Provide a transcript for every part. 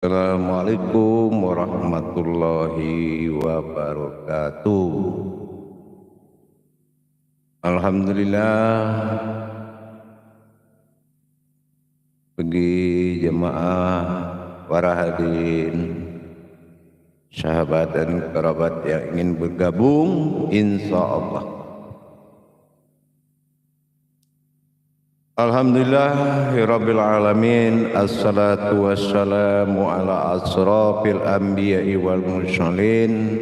Assalamualaikum warahmatullahi wabarakatuh. Alhamdulillah bagi jemaah para hadirin, sahabat dan kerabat yang ingin bergabung, insyaallah. Alhamdulillahirabbil alamin, assalatu wassalamu ala asrafil anbiya'i wal mursalin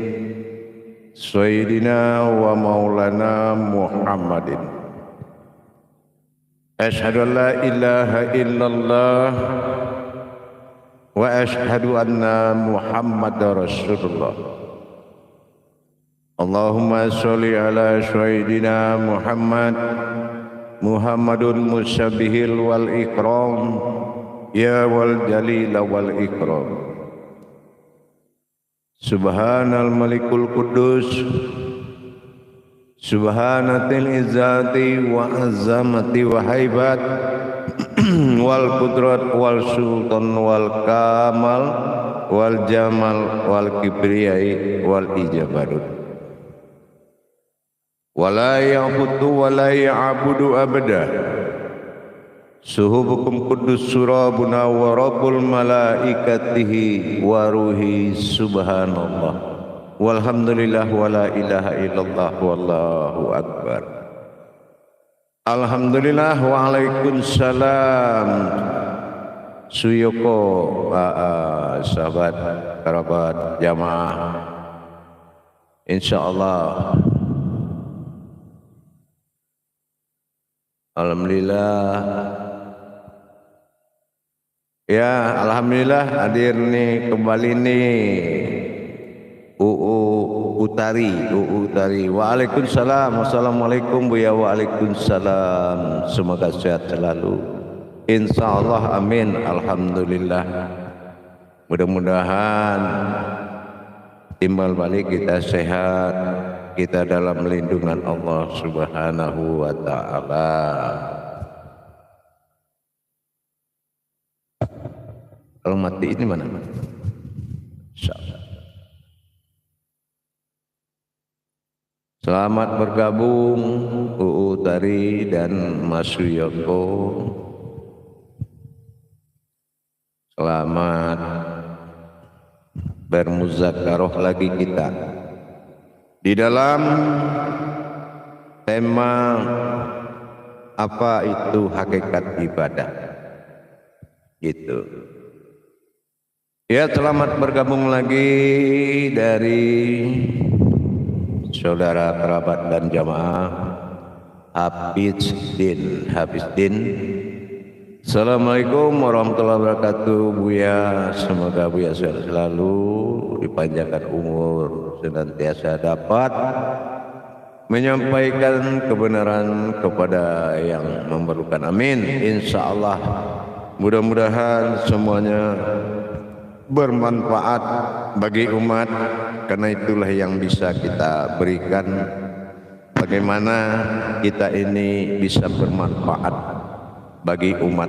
sayyidina wa maulana Muhammadin. Asyhadu an la ilaha illallah wa asyhadu anna Muhammadar Rasulullah. Allahumma sholli ala sayyidina Muhammadun musyabihil wal ikram, ya wal jalil wal ikram. Subhanal malikul kudus, subhanatil izzati wa azamati wa haibat, wal qudrat wal sultan wal kamal wal jamal wal kibriyai wal ijabarut. Wala ya'budu wala ya'budu abada. Suhubukum kudus surabuna wa rabbul malaikatihi wa ruhi subhanallah. Walhamdulillah wa la ilaha illallah wallahu akbar. Alhamdulillah wa alaikumussalam. Suyoko sahabat kerabat jamaah, insyaallah alhamdulillah. Ya, alhamdulillah hadir nih kembali nih Utari. Waalaikumsalam. Wassalamualaikum Buya. Waalaikumsalam. Semoga sehat selalu, insyaallah, amin. Alhamdulillah. Mudah-mudahan timbal balik kita sehat, kita dalam lindungan Allah Subhanahu wa ta'ala. Kalau mati ini mana? Selamat bergabung Utari dan Mas Suyoko. Selamat bermuzakarah lagi kita di dalam tema apa itu hakikat ibadah, gitu. Ya, selamat bergabung lagi dari saudara kerabat dan jamaah Hafiz Din. Assalamualaikum warahmatullahi wabarakatuh Buya. Semoga Buya sehat selalu, dipanjangkan umur, senantiasa dapat menyampaikan kebenaran kepada yang memerlukan, amin. Insyaallah mudah-mudahan semuanya bermanfaat bagi umat, karena itulah yang bisa kita berikan, bagaimana kita ini bisa bermanfaat bagi umat.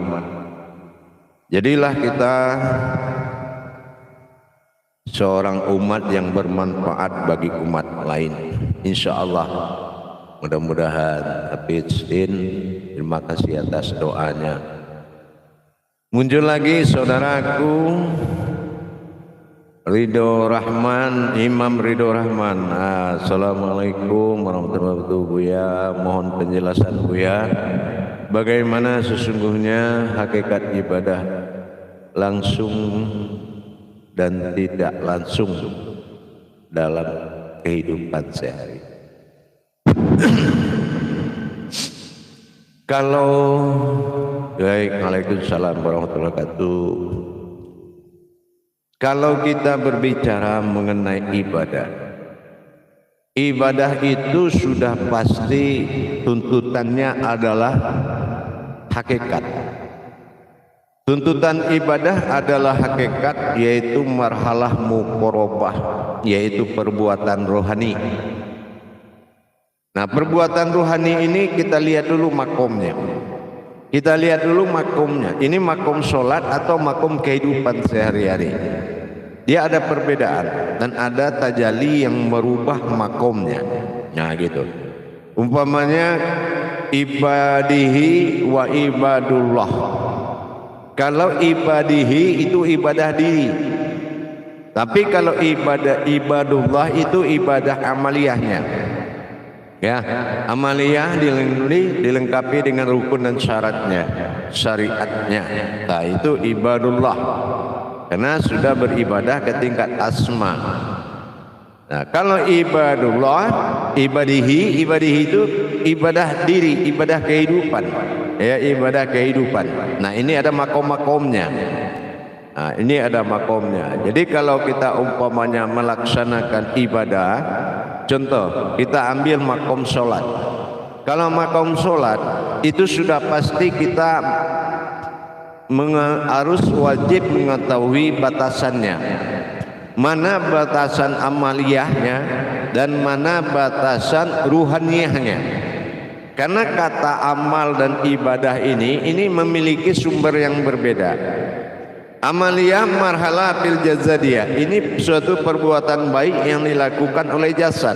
Jadilah kita seorang umat yang bermanfaat bagi umat lain, insyaallah. Mudah-mudahan Hafiz Din, terima kasih atas doanya. Muncul lagi saudaraku Ridho Rahman, Imam Ridho Rahman. Assalamualaikum warahmatullahi wabarakatuh Buya. Mohon penjelasan Buya, bagaimana sesungguhnya hakikat ibadah langsung dan tidak langsung dalam kehidupan sehari. Waalaikumsalam warahmatullahi wabarakatuh. Kalau kita berbicara mengenai ibadah itu sudah pasti tuntutannya adalah hakikat. Tuntutan ibadah adalah hakikat, yaitu marhalah muqarabah, yaitu perbuatan rohani. Nah, perbuatan rohani ini kita lihat dulu makomnya. Kita lihat dulu makomnya. Ini makom sholat atau makom kehidupan sehari-hari. Dia ada perbedaan dan ada tajalli yang merubah makomnya. Nah gitu. Umpamanya ibadihi wa ibadullah. Kalau ibadihi itu ibadah diri. Tapi kalau ibadullah itu ibadah amaliyahnya. Ya, amaliyah dilengkapi dengan rukun dan syaratnya, syariatnya. Nah, itu ibadullah. Karena sudah beribadah ke tingkat asma. Nah, kalau ibadullah, ibadihi itu ibadah diri, ibadah kehidupan. Ya, ibadah kehidupan. Nah, ini ada makom-makomnya. Nah, ini ada makomnya. Jadi kalau kita umpamanya melaksanakan ibadah, contoh kita ambil makom sholat. Kalau makom sholat itu sudah pasti kita harus wajib mengetahui batasannya, mana batasan amaliyahnya dan mana batasan ruhaniyahnya. Karena kata amal dan ibadah ini memiliki sumber yang berbeda. Amaliyah marhala fil jazadiyah, ini suatu perbuatan baik yang dilakukan oleh jasad.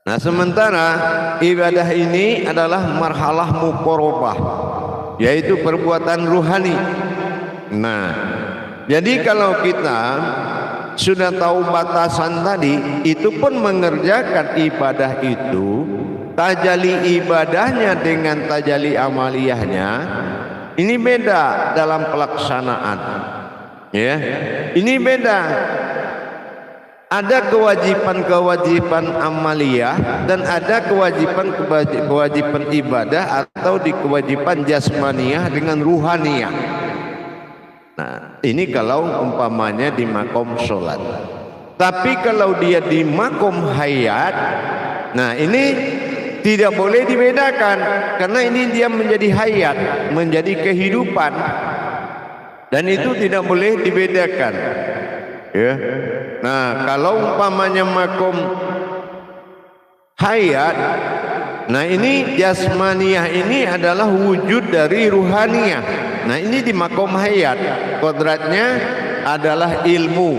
Nah, sementara ibadah ini adalah marhalah muqarrabah, yaitu perbuatan ruhani. Nah, jadi kalau kita sudah tahu batasan tadi, itu pun mengerjakan ibadah itu, tajalli ibadahnya dengan tajalli amaliyahnya, ini beda dalam pelaksanaan. Ya, ini beda. Ada kewajiban amaliyah dan ada kewajiban ibadah atau di kewajiban jasmaniyah dengan ruhaniyah. Nah, ini kalau umpamanya di makom sholat. Tapi kalau dia di makom hayat, nah ini tidak boleh dibedakan, karena ini dia menjadi hayat, menjadi kehidupan, dan itu tidak boleh dibedakan. Ya. Nah, kalau umpamanya makom hayat, nah ini jasmaniyah ini adalah wujud dari ruhaniyah. Nah, ini di makom hayat, kodratnya adalah ilmu.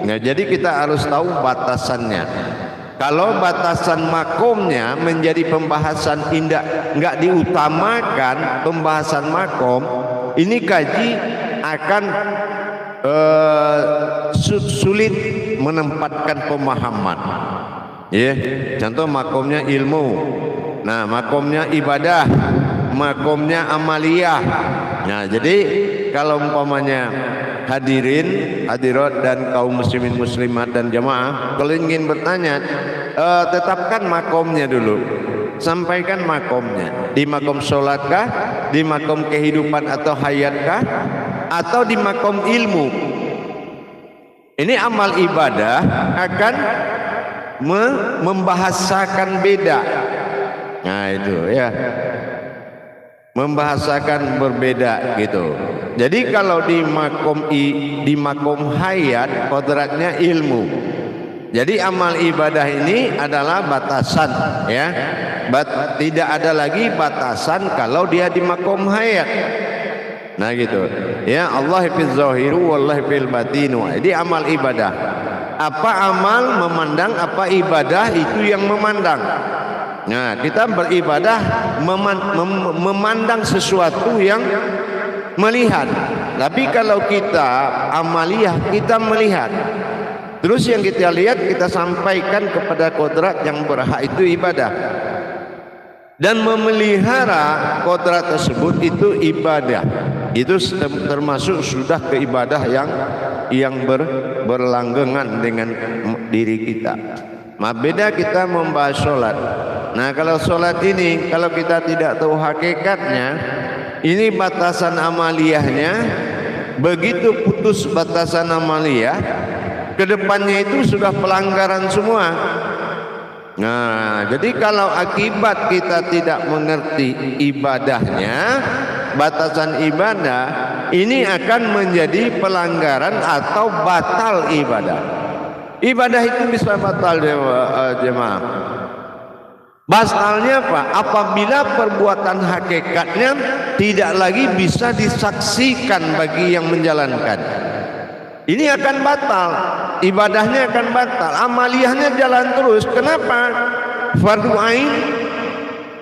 Nah, jadi kita harus tahu batasannya. Kalau batasan makomnya menjadi pembahasan enggak diutamakan pembahasan makom, ini kaji akan sulit menempatkan pemahaman. Ya, contoh makomnya ilmu. Nah, makomnya ibadah, makomnya amaliyah. Nah, jadi kalau umpamanya hadirat dan kaum muslimin muslimat dan jamaah, kalau ingin bertanya, tetapkan makomnya dulu, sampaikan makomnya. Di makom sholatkah, di makom kehidupan atau hayatkah, atau di makom ilmu? Ini amal ibadah akan membahasakan beda. Nah, itu ya, membahasakan berbeda gitu. Jadi kalau di makom hayat, kodratnya ilmu. Jadi amal ibadah ini adalah batasan, ya. Tidak ada lagi batasan kalau dia di makom hayat. Nah gitu. Ya, Allah fil zahiru wallahi fil batinu. Jadi amal ibadah. Apa amal memandang, apa ibadah itu yang memandang. Nah, kita beribadah memandang sesuatu yang melihat. Tapi kalau kita amaliyah, kita melihat. Terus yang kita lihat kita sampaikan kepada kodrat yang berhak, itu ibadah. Dan memelihara kodrat tersebut itu ibadah. Itu termasuk sudah ke ibadah yang berlanggengan dengan diri kita. Nah, beda kita membahas sholat. Nah, kalau sholat ini, kalau kita tidak tahu hakikatnya, ini batasan amaliyahnya, begitu putus batasan amaliyah, kedepannya itu sudah pelanggaran semua. Nah, jadi kalau akibat kita tidak mengerti ibadahnya, batasan ibadah, ini akan menjadi pelanggaran atau batal ibadah. Ibadah itu bisa batal, jemaah. Batalnya apa? Apabila perbuatan hakikatnya tidak lagi bisa disaksikan bagi yang menjalankan. Ini akan batal, ibadahnya akan batal, amaliyahnya jalan terus. Kenapa? Fardu ain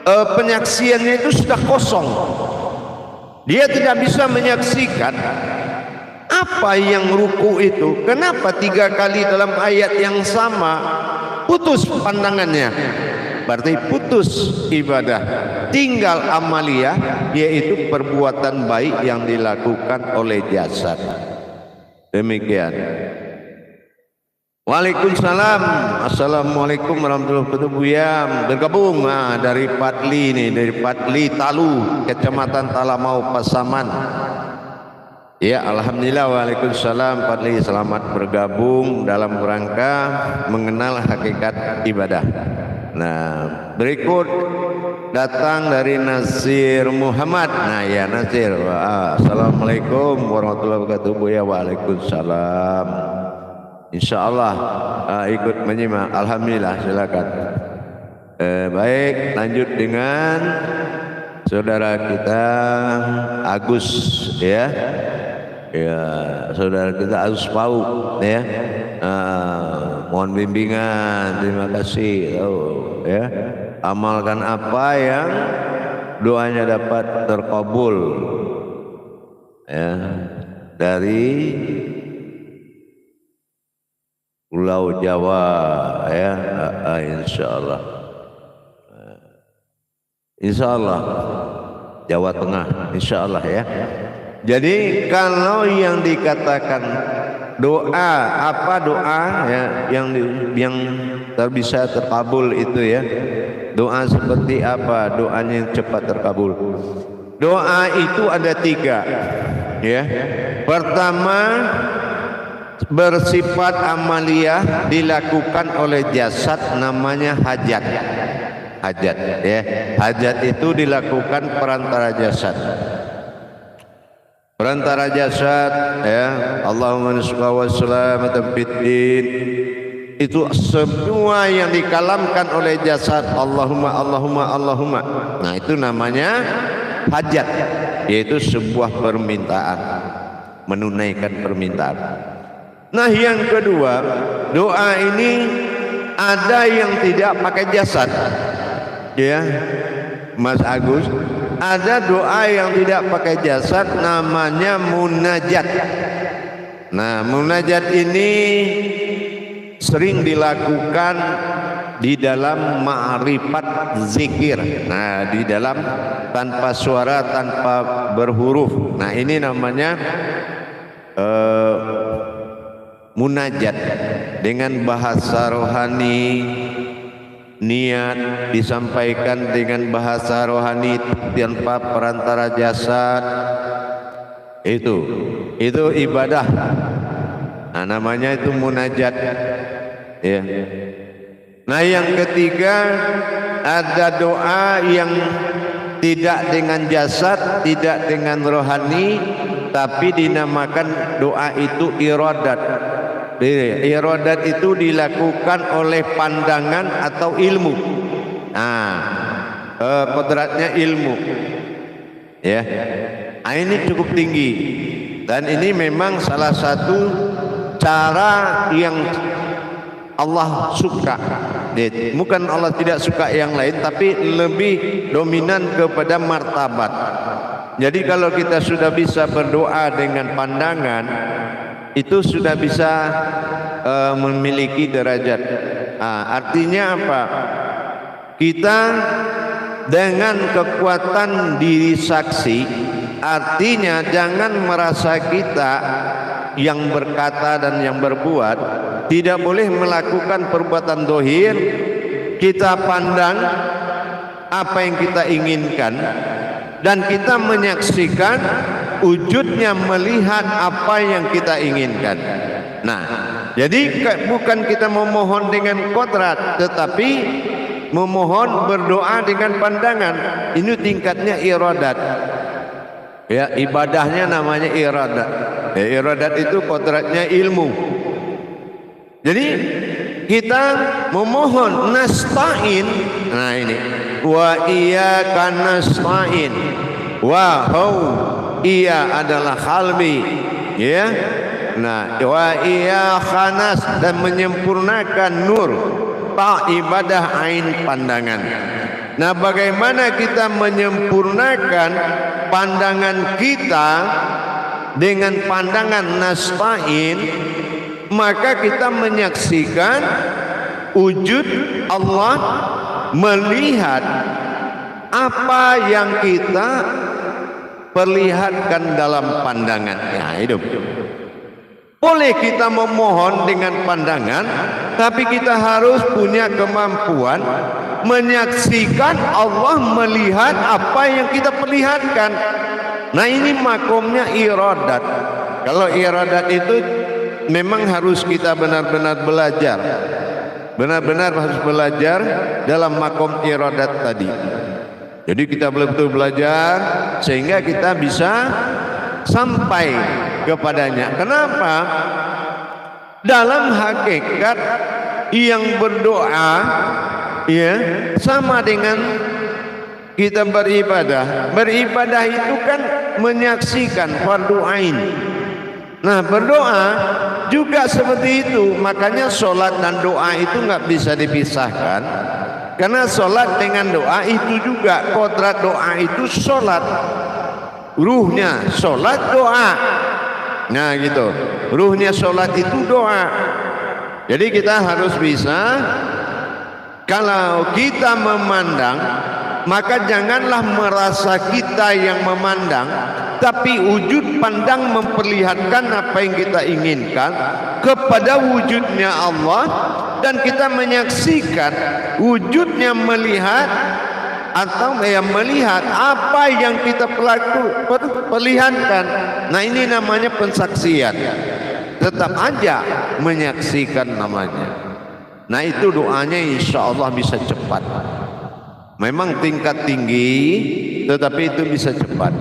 penyaksiannya itu sudah kosong. Dia tidak bisa menyaksikan apa yang ruku itu. Kenapa 3 kali dalam ayat yang sama putus pandangannya? Berarti putus ibadah, tinggal amaliyah, yaitu perbuatan baik yang dilakukan oleh jasad. Demikian. Waalaikumsalam. Assalamualaikum warahmatullahi wabarakatuh. Buyam bergabung dari Patli nih, dari Patli Talu, Kecamatan Talamau, Pasaman. Ya, alhamdulillah. Waalaikumsalam. Patli, selamat bergabung dalam rangka mengenal hakikat ibadah. Nah, berikut datang dari Nasir Muhammad. Nah, ya Nasir. Assalamualaikum warahmatullahi wabarakatuh. Ya, waalaikumsalam. Insyaallah ikut menyimak. Alhamdulillah, silakan. Baik, lanjut dengan saudara kita Agus, ya. Ya, saudara kita Agus Pau, ya. Mohon bimbingan, terima kasih. Ya, amalkan apa yang doanya dapat terkabul, ya, dari Pulau Jawa, ya. Insyaallah, insyaallah Jawa Tengah, insyaallah, ya. Jadi kalau yang dikatakan doa, apa doa ya yang bisa terkabul itu, ya, doa seperti apa doanya yang cepat terkabul? Doa itu ada 3, ya. Pertama, bersifat amaliyah, dilakukan oleh jasad, namanya hajat. Hajat, ya. Hajat itu dilakukan perantara jasad. Perantara jasad, ya. Allahumma nusqa wa salamatan fid din. Itu semua yang dikalamkan oleh jasad, Allahumma Allahumma Allahumma. Nah, itu namanya hajat, yaitu sebuah permintaan, menunaikan permintaan. Nah, yang kedua, doa ini ada yang tidak pakai jasad, ya Mas Agus. Ada doa yang tidak pakai jasad, namanya munajat. Nah, munajat ini sering dilakukan di dalam ma'rifat zikir. Nah, di dalam tanpa suara, tanpa berhuruf. Nah, ini namanya munajat dengan bahasa rohani. Niat disampaikan dengan bahasa rohani tanpa perantara jasad. Itu ibadah. Nah, namanya itu munajat, ya. Nah, yang ketiga, ada doa yang tidak dengan jasad, tidak dengan rohani, tapi dinamakan doa itu iradat. Iradat itu dilakukan oleh pandangan atau ilmu. Nah, kodratnya ilmu, ya. Nah, ini cukup tinggi, dan ini memang salah satu cara yang Allah suka. Bukan Allah tidak suka yang lain, tapi lebih dominan kepada martabat. Jadi kalau kita sudah bisa berdoa dengan pandangan, itu sudah bisa memiliki derajat. Artinya apa? Kita dengan kekuatan diri saksi, artinya jangan merasa kita yang berkata dan yang berbuat tidak boleh melakukan perbuatan dohir. Kita pandang apa yang kita inginkan, dan kita menyaksikan wujudnya, melihat apa yang kita inginkan. Nah, jadi bukan kita memohon dengan kodrat, tetapi memohon berdoa dengan pandangan. Ini tingkatnya iradat, ya. Ibadahnya namanya iradat, ya. Iradat itu kodratnya ilmu. Jadi kita memohon, nasta'in Nah ini wa iyyaka nasta'in, wa ia adalah qalbi, ya. Nah wa iyyaka dan menyempurnakan nur ta ibadah ain pandangan. Nah bagaimana kita menyempurnakan pandangan kita dengan pandangan nasta'in, maka kita menyaksikan wujud Allah, melihat apa yang kita perlihatkan dalam pandangannya. Hidup. Boleh kita memohon dengan pandangan, tapi kita harus punya kemampuan menyaksikan Allah, melihat apa yang kita perlihatkan. Nah ini makomnya iradat. Kalau iradat itu memang harus kita benar-benar belajar, benar-benar harus belajar dalam makom iradat tadi. Jadi kita betul-betul belajar sehingga kita bisa sampai kepadanya. Kenapa? Dalam hakikat yang berdoa, ya, sama dengan kita beribadah. Beribadah itu kan menyaksikan fardu ain. Nah berdoa juga seperti itu. Makanya sholat dan doa itu nggak bisa dipisahkan. Karena sholat dengan doa itu juga, kodrat doa itu sholat, ruhnya sholat doa. Nah gitu, ruhnya sholat itu doa. Jadi kita harus bisa, kalau kita memandang, maka janganlah merasa kita yang memandang, tapi wujud pandang memperlihatkan apa yang kita inginkan kepada wujudnya Allah, dan kita menyaksikan wujudnya melihat atau melihat apa yang kita perlihatkan. Nah ini namanya pensaksian. Tetap aja menyaksikan namanya. Nah itu doanya insya Allah bisa cepat. Memang tingkat tinggi, tetapi itu bisa cepat.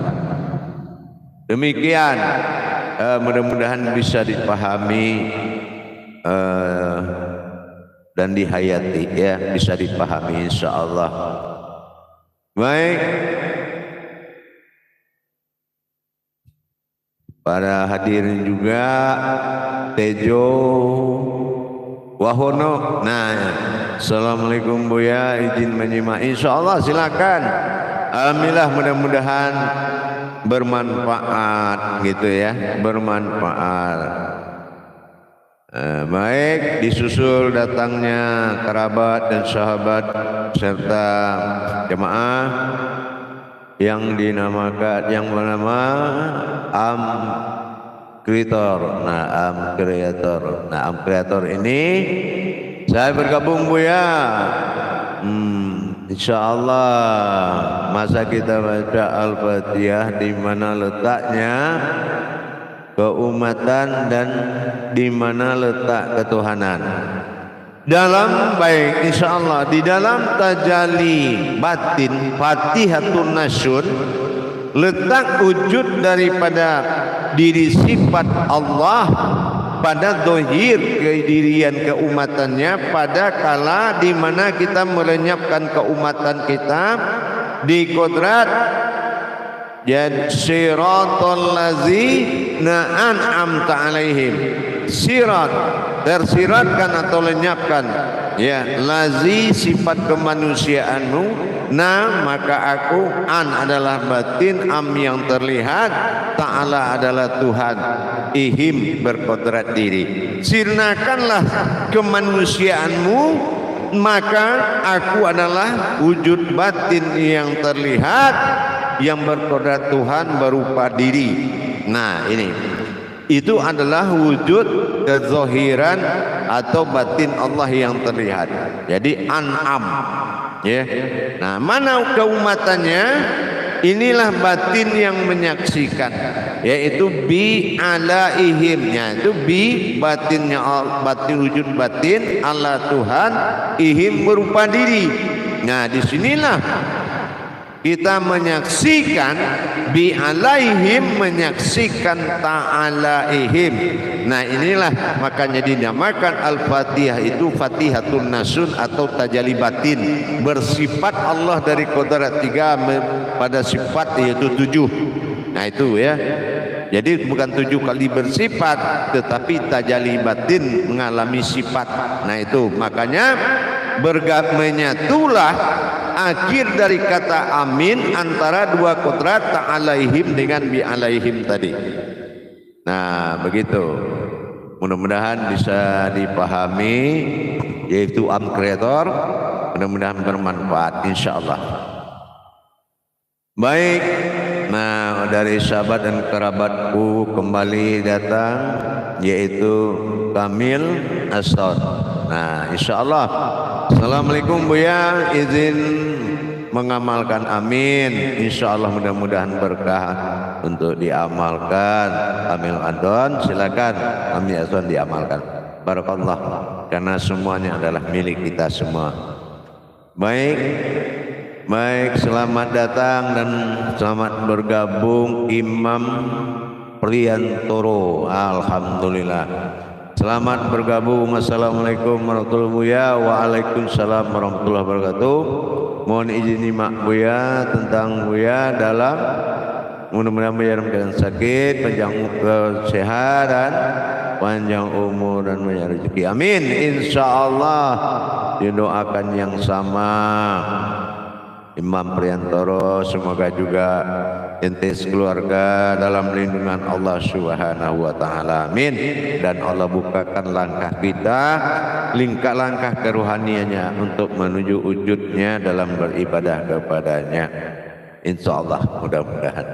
Demikian, mudah-mudahan bisa dipahami dan dihayati, ya, bisa dipahami insya Allah. Baik, para hadirin juga, Tejo, Wahono. Nah, assalamualaikum Buya, izin menyimak. Insya Allah silakan. Alhamdulillah, mudah-mudahan bermanfaat gitu ya, bermanfaat. Baik, disusul datangnya kerabat dan sahabat serta jemaah yang dinamakan, yang bernama Am Kreator. Nah, Am Kreator ini saya bergabung Buya. Insya Allah masa kita baca Al-Fatihah, di mana letaknya keumatan dan di mana letak ketuhanan. Dalam baik insya Allah di dalam tajalli batin Fatihatun Nasyun, letak wujud daripada diri sifat Allah pada dohir kedirian keumatannya, pada kala di mana kita melenyapkan keumatan kita di kodrat. Jadi siratal ladzina an'amta alaihim, sirat tersiratkan atau lenyapkan, ya, lazi sifat kemanusiaanmu, nah maka aku, an adalah batin, am yang terlihat, ta'ala adalah Tuhan, ihim berkodrat diri. Sirnakanlah kemanusiaanmu, maka aku adalah wujud batin yang terlihat, yang berkodrat Tuhan berupa diri. Nah ini, itu adalah wujud kezahiran atau batin Allah yang terlihat. Jadi an'am, ya. Nah mana keumatannya? Inilah batin yang menyaksikan, yaitu bi alaihimnya, itu bi batinnya, batin wujud batin Allah Tuhan, ihim berupa diri. Nah disinilah kita menyaksikan bi alaihim, menyaksikan ta'alaihim. Nah inilah makanya dinamakan Al-Fatihah itu Fatihatun Nasun atau tajalli batin, bersifat Allah dari kodrat 3 pada sifat yaitu 7. Nah itu ya, jadi bukan 7 kali bersifat tetapi tajalli batin mengalami sifat. Nah itu makanya menyatulah akhir dari kata amin antara dua kodrat ta'alaihim dengan bi alaihim tadi. Nah begitu, mudah-mudahan bisa dipahami, yaitu am kreator, mudah-mudahan bermanfaat insyaallah. Baik, nah dari sahabat dan kerabatku kembali datang, yaitu Kamil Asad. Nah insyaallah, assalamualaikum Buya, izin mengamalkan amin, insyaallah mudah-mudahan berkah untuk diamalkan. Kamil Adon silakan, Kamil Asad diamalkan, barakallah, karena semuanya adalah milik kita semua. Baik, selamat datang dan selamat bergabung Imam Priantoro. Alhamdulillah, selamat bergabung. Assalamualaikum warahmatullahi wabarakatuh. Waalaikumsalam warahmatullahi wabarakatuh. Mohon izin nyimak Buya tentang Buya dalam mudah-mudahan Buya dalam keadaan sakit, panjang kesehatan, panjang umur dan banyak rezeki. Amin. Insyaallah didoakan yang sama. Imam Priantoro, semoga juga ente keluarga dalam lindungan Allah Subhanahu wa taala. Amin. Dan Allah bukakan langkah kita, langkah kerohaniannya untuk menuju wujudnya dalam beribadah kepadanya. Insyaallah, mudah-mudahan.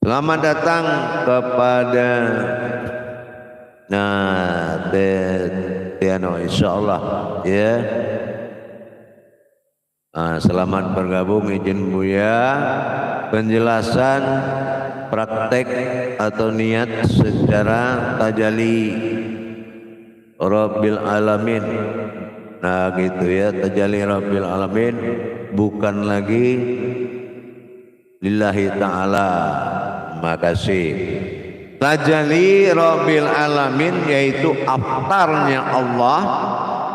Selamat datang kepada Tiano, insyaallah ya. Selamat bergabung, izin Buya penjelasan praktek atau niat secara tajalli Rabbil Alamin. Nah gitu ya, tajalli Rabbil Alamin bukan lagi lillahi ta'ala. Makasih. Tajalli Rabbil Alamin yaitu aftarnya Allah,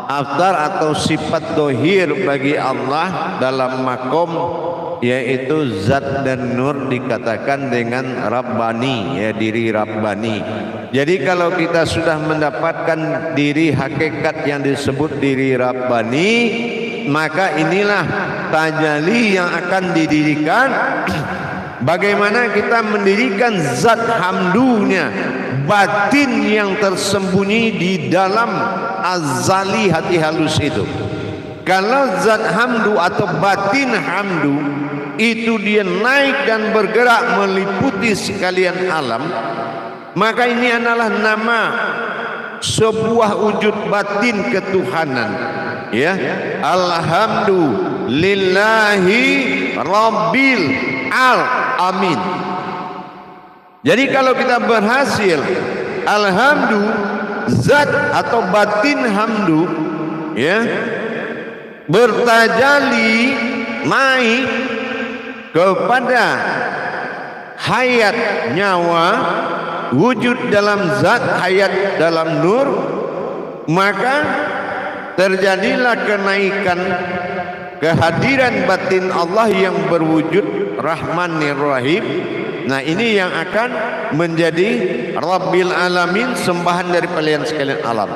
aftar atau sifat dohir bagi Allah dalam makom, yaitu zat dan nur dikatakan dengan Rabbani, ya, diri Rabbani. Jadi kalau kita sudah mendapatkan diri hakikat yang disebut diri Rabbani, maka inilah tajalli yang akan didirikan. Bagaimana kita mendirikan zat hamdunya, batin yang tersembunyi di dalam azali hati halus itu. Kalau zat hamdu atau batin hamdu itu dia naik dan bergerak meliputi sekalian alam, maka ini adalah nama sebuah wujud batin ketuhanan, ya. Alhamdulillahi Rabbil Alamin. Jadi kalau kita berhasil alhamdu zat atau batin hamdu, ya, bertajalli naik kepada hayat nyawa, wujud dalam zat, hayat dalam nur, maka terjadilah kenaikan kehadiran batin Allah yang berwujud Rahmanir Rahim. Nah ini yang akan menjadi Rabbil Alamin, sembahan dari kalian sekalian alam.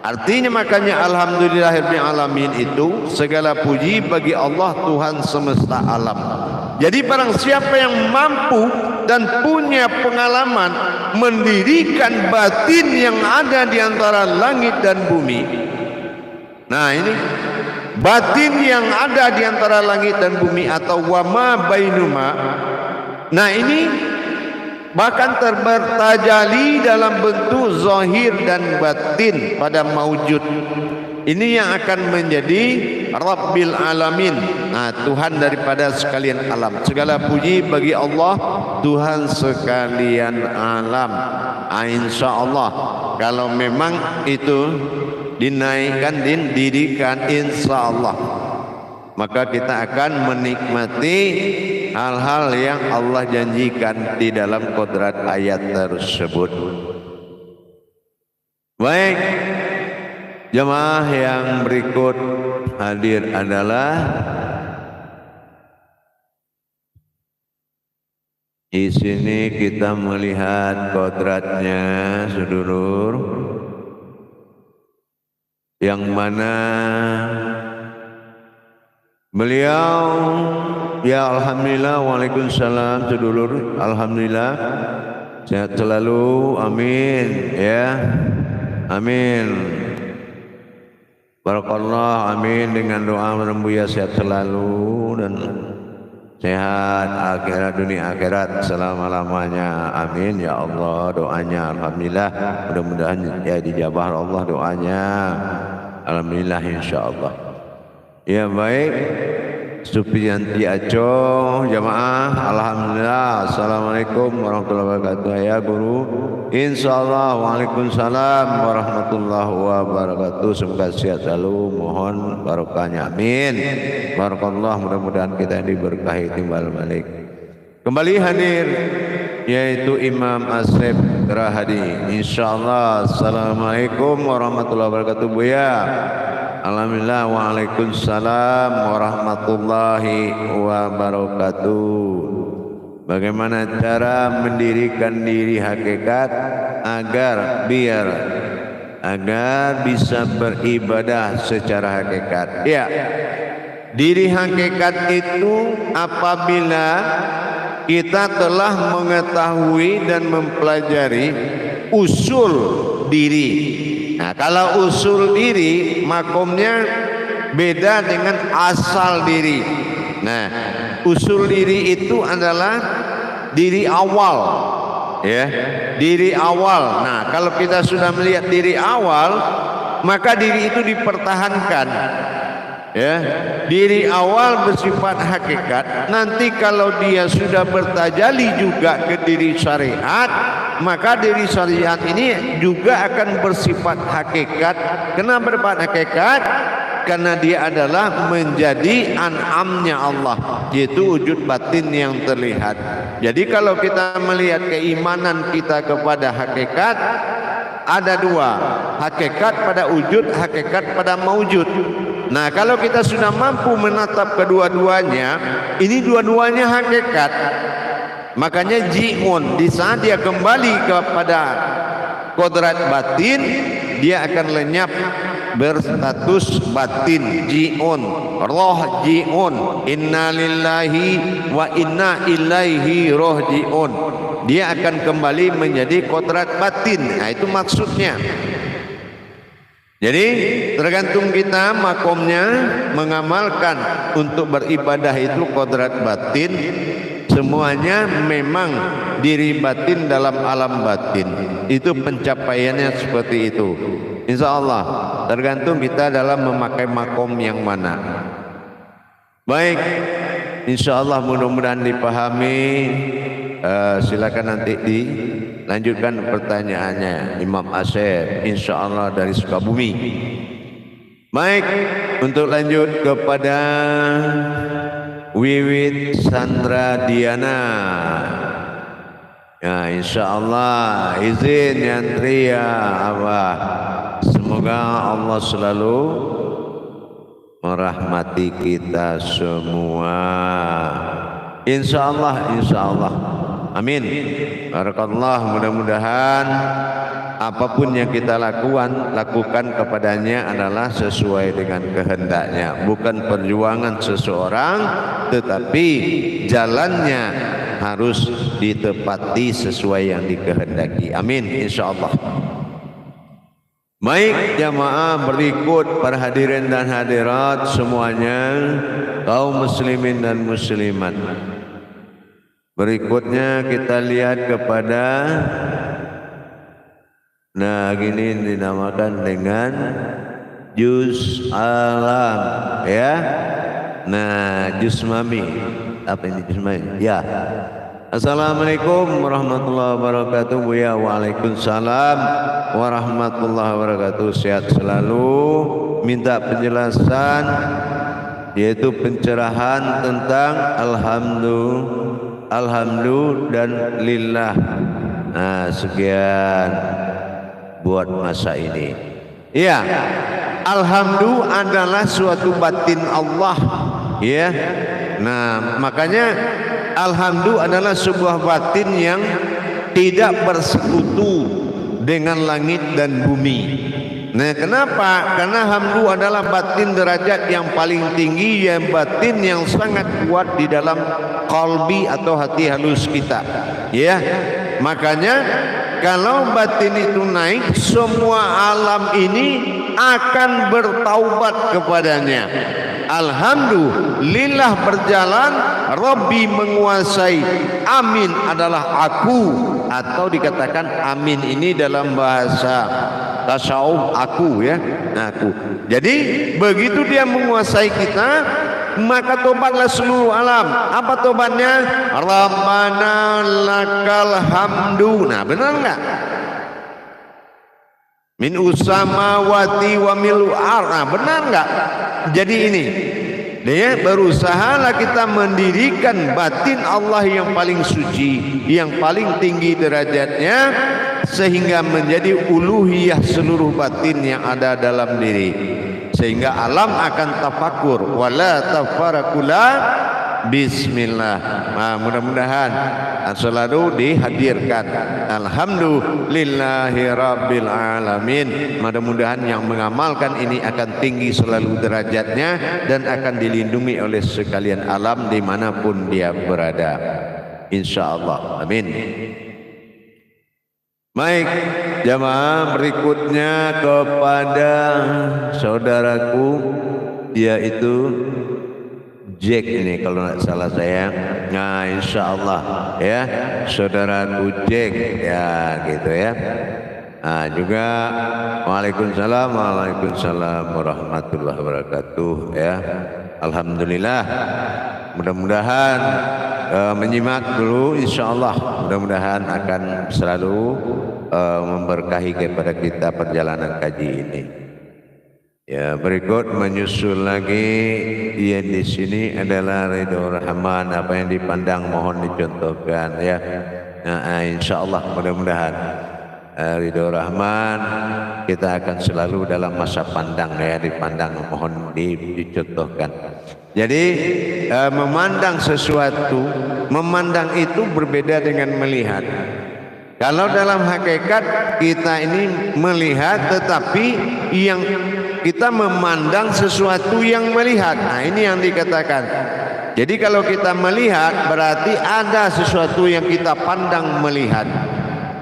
Artinya makanya Alhamdulillahirabbil alamin itu segala puji bagi Allah Tuhan semesta alam. Jadi barang siapa yang mampu dan punya pengalaman mendirikan batin yang ada di antara langit dan bumi. Nah ini batin yang ada di antara langit dan bumi atau wama bainuma. Nah ini bahkan terbertajali dalam bentuk zahir dan batin pada maujud. Ini yang akan menjadi Rabbil Alamin. Nah, Tuhan daripada sekalian alam. Segala puji bagi Allah, Tuhan sekalian alam. Insyaallah kalau memang itu dinaikkan, didirikan, insyaallah. maka kita akan menikmati hal-hal yang Allah janjikan di dalam kodrat ayat tersebut. Baik, jemaah yang berikut hadir adalah di sini kita melihat kodratnya sedulur, yang mana beliau ya alhamdulillah, waalaikumsalam sedulur, alhamdulillah sehat selalu, amin ya, amin, barakallah, amin, dengan doa mudah-mudahan sehat selalu dan sehat akhirat dunia akhirat selama-lamanya, amin ya Allah. Doanya alhamdulillah, mudah-mudahan ya dijabah Allah doanya, alhamdulillah insyaallah. Ya baik, Supiyanti Aco jamaah, alhamdulillah, assalamualaikum warahmatullahi wabarakatuh ya guru, insyaallah, waalaikumsalam warahmatullahi wabarakatuh, semoga sehat selalu, mohon barokahnya, amin, barakallah, mudah-mudahan kita diberkahi timbal balik. Kembali hadir yaitu Imam Asep Rahadi, insyaallah. Assalamualaikum warahmatullahi wabarakatuh Buya. Alhamdulillah, waalaikumsalam warahmatullahi wabarakatuh. Bagaimana cara mendirikan diri hakikat agar bisa beribadah secara hakikat? Ya, diri hakikat itu apabila kita telah mengetahui dan mempelajari usul diri. Nah, kalau usul diri makomnya beda dengan asal diri. Nah, usul diri itu adalah diri awal, ya, diri awal. Nah, kalau kita sudah melihat diri awal, maka diri itu dipertahankan. Ya, diri awal bersifat hakikat. Nanti kalau dia sudah bertajali juga ke diri syariat, maka diri syariat ini juga akan bersifat hakikat. Kenapa bersifat hakikat? Karena dia adalah menjadi an'amnya Allah, yaitu wujud batin yang terlihat. Jadi kalau kita melihat keimanan kita kepada hakikat, ada dua, hakikat pada wujud, hakikat pada maujud. Nah, kalau kita sudah mampu menatap kedua-duanya, ini dua-duanya hakikat. Makanya ji'un, di saat dia kembali kepada kodrat batin, dia akan lenyap berstatus batin, ji'un, roh ji'un, inna lillahi wa inna ilaihi rohji'un. Dia akan kembali menjadi kodrat batin. Nah, itu maksudnya. Jadi tergantung kita makomnya mengamalkan untuk beribadah itu kodrat batin. Semuanya memang diri batin dalam alam batin. Itu pencapaiannya seperti itu. Insya Allah tergantung kita dalam memakai makom yang mana. Baik, insya Allah mudah-mudahan dipahami. Silakan nanti dilanjutkan pertanyaannya Imam Asep, insya Allah dari Sukabumi. Baik, untuk lanjut kepada Wiwit Sandra Diana. Ya, insya Allah izin nyantri ya Abah. Semoga Allah selalu merahmati kita semua. Insya Allah, insya Allah. Amin. Barakallah, mudah-mudahan apapun yang kita lakukan kepadanya adalah sesuai dengan kehendaknya, bukan perjuangan seseorang, tetapi jalannya harus ditepati sesuai yang dikehendaki. Amin, insyaallah. Baik jamaah, berikut para hadirin dan hadirat semuanya, kaum muslimin dan muslimat. Berikutnya kita lihat kepada, nah gini dinamakan dengan juz alam, ya. Nah, juz mami. Apa ini juz mami? Ya. Assalamualaikum warahmatullahi wabarakatuh. Buya, waalaikumsalam warahmatullahi wabarakatuh. Sehat selalu. Minta penjelasan yaitu pencerahan tentang alhamdulillah dan lillah. Nah, sekian buat masa ini. Iya, alhamdulillah adalah suatu batin Allah, ya. Nah, makanya alhamdulillah adalah sebuah batin yang tidak bersekutu dengan langit dan bumi. Nah, kenapa? Karena alhamdulillah adalah batin derajat yang paling tinggi, yang batin yang sangat kuat di dalam qalbi atau hati halus kita. Ya, makanya kalau batin itu naik, semua alam ini akan bertaubat kepadanya. Alhamdulillah berjalan, Rabbi menguasai. Amin adalah aku, atau dikatakan amin ini dalam bahasa tasawuf aku, ya, aku. Jadi begitu dia menguasai kita, maka tobatlah seluruh alam. Apa tobatnya? Rabbana lakal hamdu. Nah, benar enggak? Min usamawati wa milu ar. Nah, benar enggak? Jadi ini dia berusahalah kita mendirikan batin Allah yang paling suci, yang paling tinggi derajatnya, sehingga menjadi uluhiyah seluruh batin yang ada dalam diri, sehingga alam akan tafakur wala tafarakula bismillah. Nah, mudah-mudahan selalu dihadirkan alhamdulillahi rabbil alamin. Mudah-mudahan yang mengamalkan ini akan tinggi selalu derajatnya dan akan dilindungi oleh sekalian alam dimanapun dia berada, insyaallah, amin. Baik, jamaah, berikutnya kepada saudaraku, yaitu Jack ini kalau tidak salah saya. Nah, insyaallah ya, saudaraku Jack, ya gitu ya. Nah, juga waalaikumsalam warahmatullahi wabarakatuh, ya. Alhamdulillah, mudah-mudahan menyimak dulu, insyaallah mudah-mudahan akan selalu memberkahi kepada kita perjalanan kaji ini. Ya, berikut menyusul lagi ya, di sini adalah Ridho Rahman. Apa yang dipandang mohon dicontohkan, ya. Nah, insyaallah mudah-mudahan Ridho Rahman kita akan selalu dalam masa pandang, ya, dipandang, mohon dicontohkan. Jadi memandang sesuatu, memandang itu berbeda dengan melihat. Kalau dalam hakikat kita ini melihat, tetapi yang kita memandang sesuatu yang melihat. Nah, ini yang dikatakan. Jadi kalau kita melihat berarti ada sesuatu yang kita pandang melihat.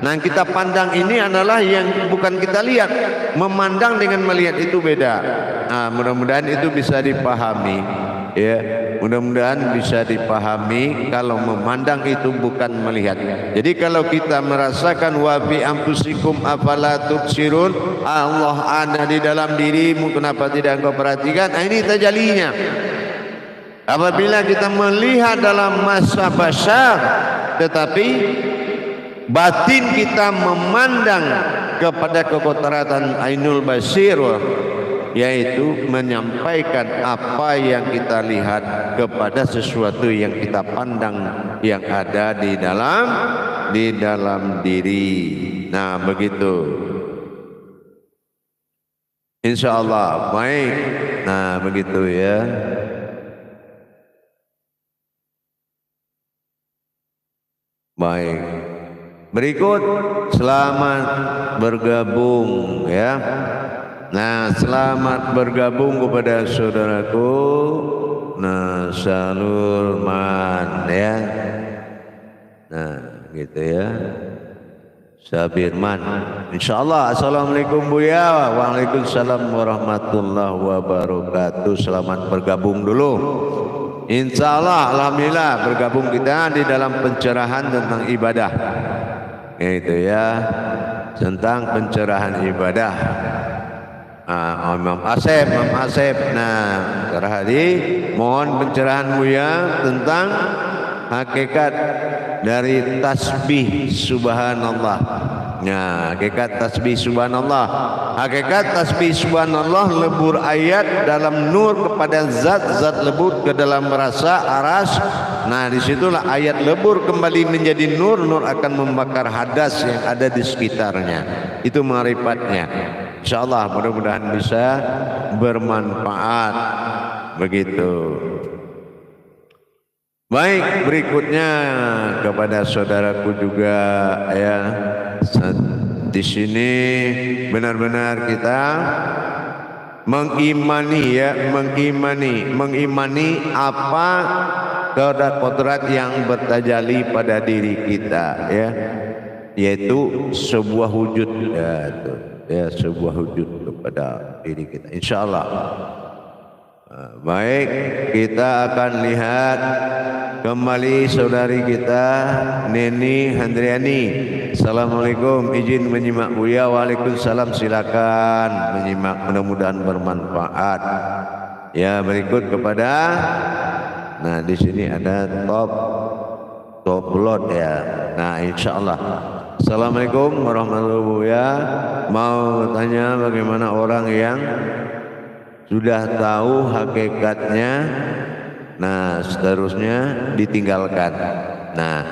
Nah, kita pandang ini adalah yang bukan kita lihat. Memandang dengan melihat itu beda. Nah, mudah-mudahan itu bisa dipahami, ya. Mudah-mudahan bisa dipahami kalau memandang itu bukan melihat. Jadi kalau kita merasakan wa fi anfusikum afala tubsirun, Allah ada di dalam dirimu, kenapa tidak engkau perhatikan? Nah, ini tajalinya. Apabila kita melihat dalam masa basyar, tetapi batin kita memandang kepada kekotaratan ainul basir, yaitu menyampaikan apa yang kita lihat kepada sesuatu yang kita pandang yang ada di dalam diri. Nah, begitu, insyaallah. Baik, nah begitu, ya. Baik, berikut selamat bergabung, ya. Nah, selamat bergabung kepada saudaraku Nasalurman, ya. Nah, gitu, ya. Sabirman, insyaallah. Assalamualaikum Buya. Waalaikumsalam warahmatullahi wabarakatuh. Selamat bergabung dulu. Insyaallah, alhamdulillah bergabung kita di dalam pencerahan tentang ibadah, gitu, ya, tentang pencerahan ibadah. Imam Asep. Nah, Rahadi, mohon pencerahanmu, ya, tentang hakikat dari tasbih subhanallah. Nah, hakikat tasbih subhanallah. Hakikat tasbih subhanallah lebur ayat dalam nur kepada zat lebur ke dalam rasa aras. Nah, disitulah ayat lebur kembali menjadi nur. Nur akan membakar hadas yang ada di sekitarnya. Itu marifatnya. Insyaallah mudah-mudahan bisa bermanfaat. Begitu. Baik, berikutnya kepada saudaraku juga ya. Di sini benar-benar kita mengimani apa kodrat yang bertajalli pada diri kita ya, yaitu sebuah wujud sebuah wujud kepada diri kita insyaallah. Baik, kita akan lihat kembali saudari kita Neni Handriani. Assalamualaikum, izin menyimak Buya. Waalaikumsalam, silakan menyimak, mudah-mudahan bermanfaat. Ya, berikut kepada nah di sini ada top load ya. Nah, insyaallah. Assalamualaikum warahmatullahi wabarakatuh. Mau tanya bagaimana orang yang sudah tahu hakikatnya, nah seterusnya ditinggalkan. Nah,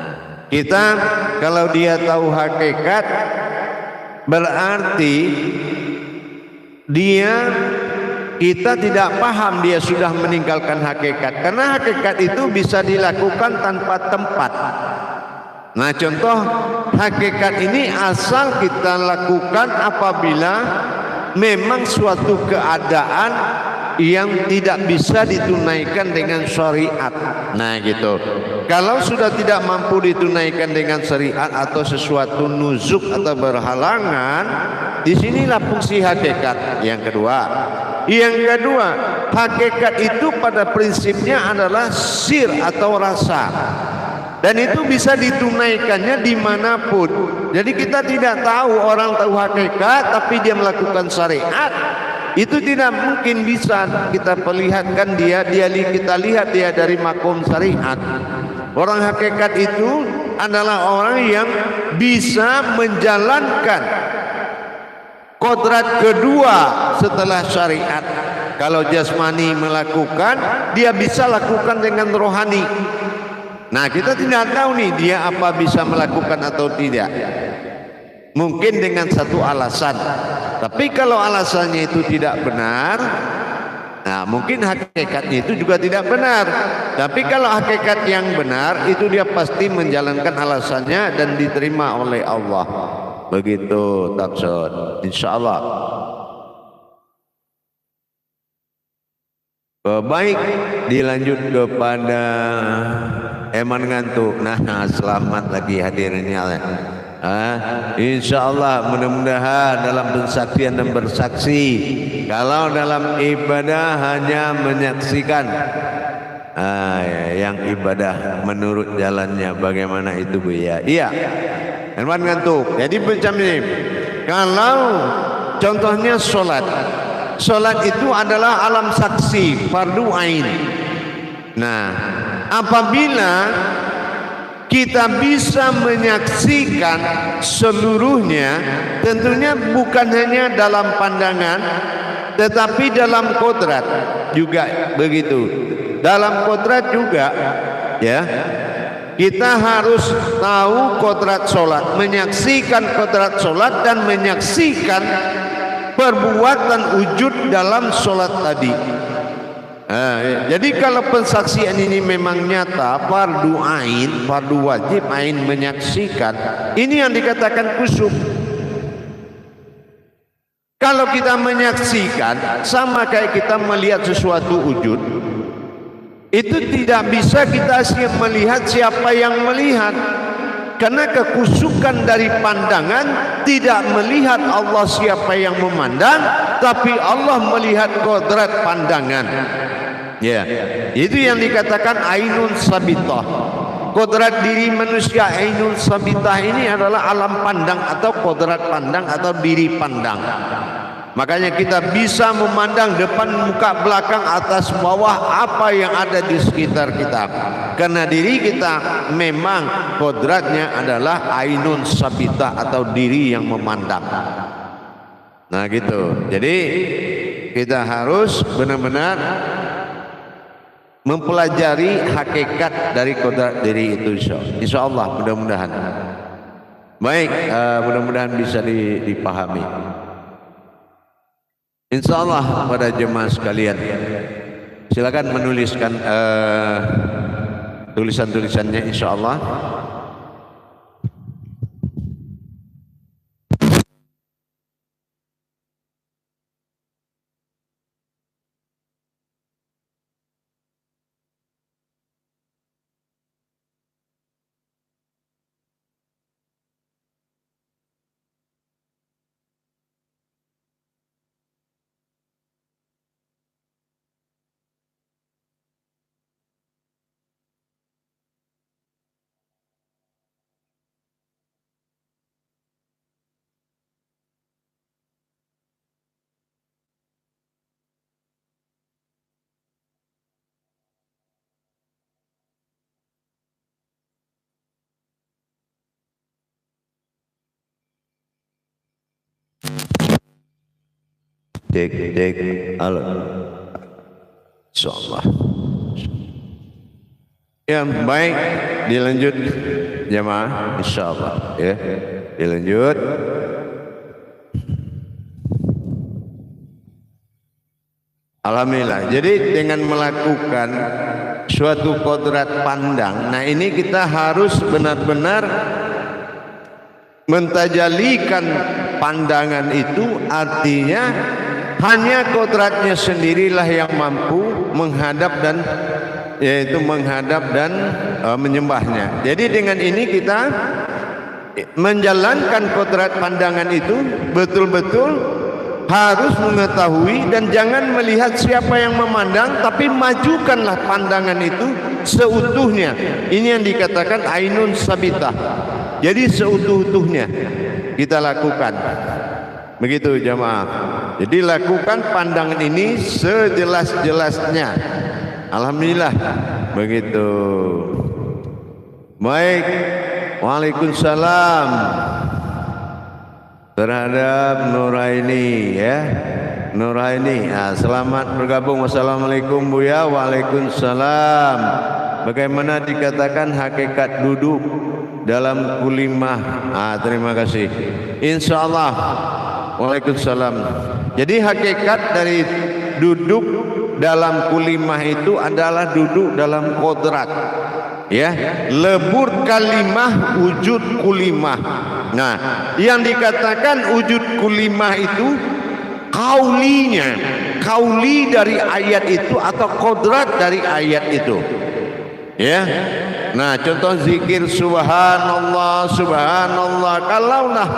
kita kalau dia tahu hakikat berarti kita tidak paham dia sudah meninggalkan hakikat, karena hakikat itu bisa dilakukan tanpa tempat. Nah, contoh hakikat ini asal kita lakukan apabila memang suatu keadaan yang tidak bisa ditunaikan dengan syariat. Nah gitu. Kalau sudah tidak mampu ditunaikan dengan syariat atau sesuatu nuzuk atau berhalangan, disinilah fungsi hakikat. Yang kedua, hakikat itu pada prinsipnya adalah sir atau rasa. Dan itu bisa ditunaikannya dimanapun. Jadi kita tidak tahu, orang tahu hakikat tapi dia melakukan syariat, itu tidak mungkin bisa kita perlihatkan kita lihat dia dari makom syariat. Orang hakikat itu adalah orang yang bisa menjalankan kodrat kedua setelah syariat. Kalau jasmani melakukan, dia bisa lakukan dengan rohani. Nah, kita tidak tahu nih dia apa bisa melakukan atau tidak. Mungkin dengan satu alasan. Tapi kalau alasannya itu tidak benar, nah mungkin hakikatnya itu juga tidak benar. Tapi kalau hakikat yang benar, itu dia pasti menjalankan alasannya dan diterima oleh Allah. Begitu taksud, insyaallah. Baik, dilanjut kepada Eman ngantuk. Nah, selamat lagi hadirnya. Insyaallah mudah-mudahan dalam pensaksian dan bersaksi. Kalau dalam ibadah hanya menyaksikan yang ibadah menurut jalannya, bagaimana itu Bu ya? Iya, Eman ngantuk. Jadi macam ini. Kalau contohnya Sholat itu adalah alam saksi, fardu ain. Nah, apabila kita bisa menyaksikan seluruhnya, tentunya bukan hanya dalam pandangan, tetapi dalam kodrat juga begitu. Dalam kodrat juga, ya. Kita harus tahu kodrat sholat, menyaksikan kodrat sholat dan menyaksikan perbuatan wujud dalam sholat tadi. Jadi kalau pensaksian ini memang nyata, fardu ain, fardu wajib ain menyaksikan, ini yang dikatakan khusyuk. Kalau kita menyaksikan sama kayak kita melihat sesuatu wujud, itu tidak bisa kita melihat siapa yang melihat. Karena kekusukan dari pandangan tidak melihat Allah siapa yang memandang, tapi Allah melihat kodrat pandangan. Ya, itu yang dikatakan ainun sabitah. Kodrat diri manusia ainun sabitah ini adalah alam pandang atau kodrat pandang atau diri pandang. Makanya kita bisa memandang depan, muka, belakang, atas, bawah, apa yang ada di sekitar kita. karena diri kita memang kodratnya adalah ainun sabita atau diri yang memandang. Nah gitu. Jadi kita harus benar-benar mempelajari hakikat dari kodrat diri itu, insya Allah, mudah-mudahan. Baik, mudah-mudahan bisa dipahami. Insya Allah pada jemaah sekalian, silakan menuliskan tulisan-tulisannya, insya Allah. Cek, halo, insyaallah. Ya baik, dilanjut jemaah, insyaallah ya, dilanjut. Alhamdulillah. Jadi dengan melakukan suatu kodrat pandang, nah ini kita harus benar-benar mentajalikan pandangan itu, artinya hanya kodratnya sendirilah yang mampu menghadap dan menyembahnya. Jadi dengan ini kita menjalankan kodrat pandangan itu betul-betul harus mengetahui dan jangan melihat siapa yang memandang, tapi majukanlah pandangan itu seutuhnya. Ini yang dikatakan ainun sabitah. Jadi seutuh-utuhnya kita lakukan. Begitu jamaah. Jadi lakukan pandangan ini sejelas-jelasnya. Alhamdulillah. Begitu. Baik. Waalaikumsalam terhadap Nuraini ya. Nuraini. Selamat bergabung. Wassalamualaikum Buya. Waalaikumsalam. Bagaimana dikatakan hakikat duduk dalam kulimah? Terima kasih. Insyaallah. Waalaikumsalam. Jadi hakikat dari duduk dalam kulimah itu adalah duduk dalam kodrat. Ya, lebur kalimah wujud kulimah. Nah, yang dikatakan wujud kulimah itu kaulinya, kauli dari ayat itu atau kodrat dari ayat itu. Ya. Nah, contoh zikir subhanallah, subhanallah. Kalaulah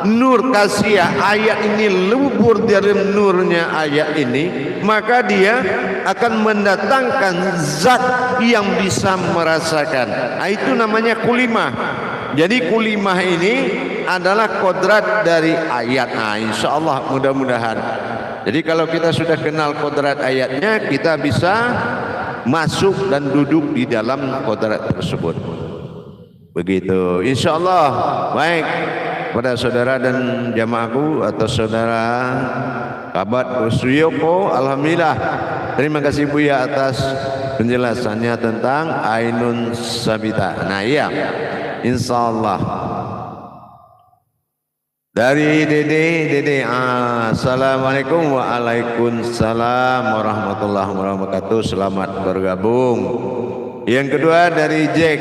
nur kasih ayat ini lebur dari nurnya ayat ini, maka dia akan mendatangkan zat yang bisa merasakan. Itu namanya kulimah. Jadi kulimah ini adalah kodrat dari ayat. Insya Allah mudah-mudahan. Jadi kalau kita sudah kenal kodrat ayatnya, kita bisa masuk dan duduk di dalam kodrat tersebut. Begitu. Insya Allah. Baik. Pada saudara dan jamaahku atau saudara Kabat Suyoko, alhamdulillah. Terima kasih Buya atas penjelasannya tentang ainun sabita. Nah iya, insya Allah. Dari Dede, assalamualaikum. Waalaikumsalam warahmatullahi wabarakatuh. Selamat bergabung. Yang kedua dari Jack.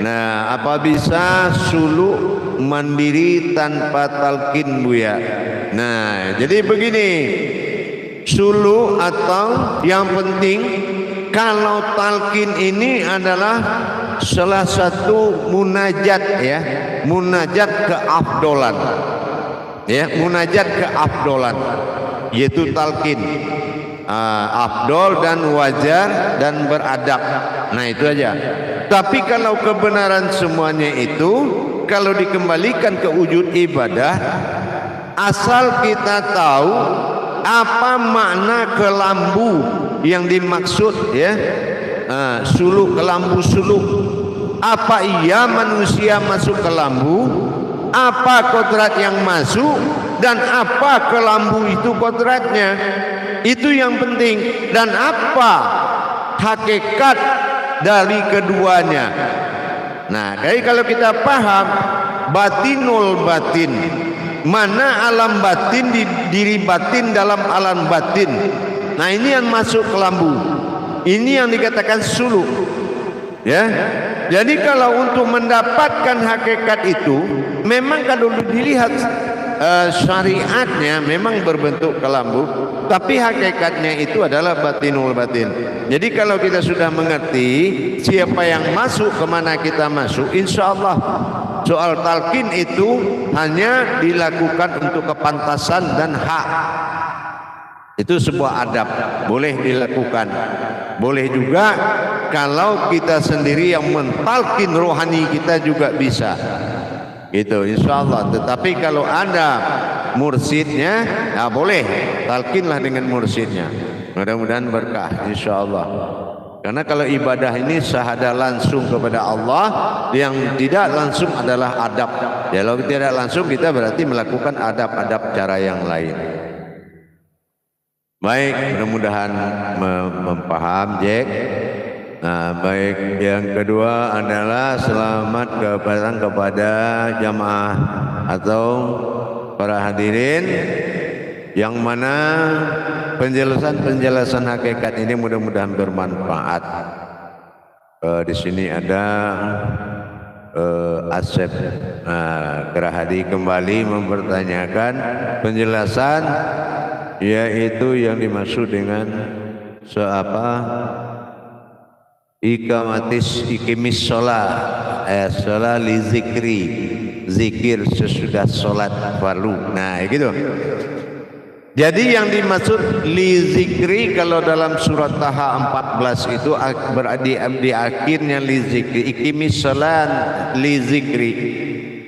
Nah, apa bisa suluk mandiri tanpa talqin Buya? Nah, jadi begini, suluk atau yang penting kalau talqin ini adalah salah satu munajat ya, munajat keafdolan. Ya, munajat keafdolan yaitu talqin. Afdol dan wajar dan beradab. Nah, itu aja. Tapi kalau kebenaran semuanya itu kalau dikembalikan ke wujud ibadah, asal kita tahu apa makna kelambu yang dimaksud ya. suluk, kelambu suluk. Apa iya manusia masuk ke lambu? Apa kodrat yang masuk dan apa kelambu itu kodratnya? Itu yang penting. Dan apa hakikat dari keduanya? Nah, jadi kalau kita paham batinul batin, mana alam batin di diri batin dalam alam batin. Nah, ini yang masuk ke lambu. Ini yang dikatakan suluk. Ya. Jadi kalau untuk mendapatkan hakikat itu, memang kalau dilihat syariatnya memang berbentuk kelambu, tapi hakikatnya itu adalah batinul batin. Jadi kalau kita sudah mengerti siapa yang masuk, kemana kita masuk, insya Allah soal talqin itu hanya dilakukan untuk kepantasan dan hak. Itu sebuah adab, boleh dilakukan. Boleh juga kalau kita sendiri yang mentalkin rohani kita juga bisa. Gitu, insya Allah. Tetapi kalau ada mursidnya, ya boleh talkinlah dengan mursidnya. Mudah-mudahan berkah, insya Allah. Karena kalau ibadah ini syahadah langsung kepada Allah, yang tidak langsung adalah adab. Ya, kalau tidak langsung kita berarti melakukan adab-adab cara yang lain. Baik, mudah-mudahan mempaham, Jack. Nah, baik, yang kedua adalah selamat kepada jamaah atau para hadirin yang mana penjelasan hakikat ini mudah-mudahan bermanfaat. Di sini ada Asep Gerahadi kembali mempertanyakan penjelasan, yaitu yang dimaksud dengan ikimis sholat li zikri, zikir sesudah sholat fardu. Nah, gitu. Jadi yang dimaksud li zikri kalau dalam surat Taha 14 itu berarti di akhirnya li zikri, ikimis sholat li zikri,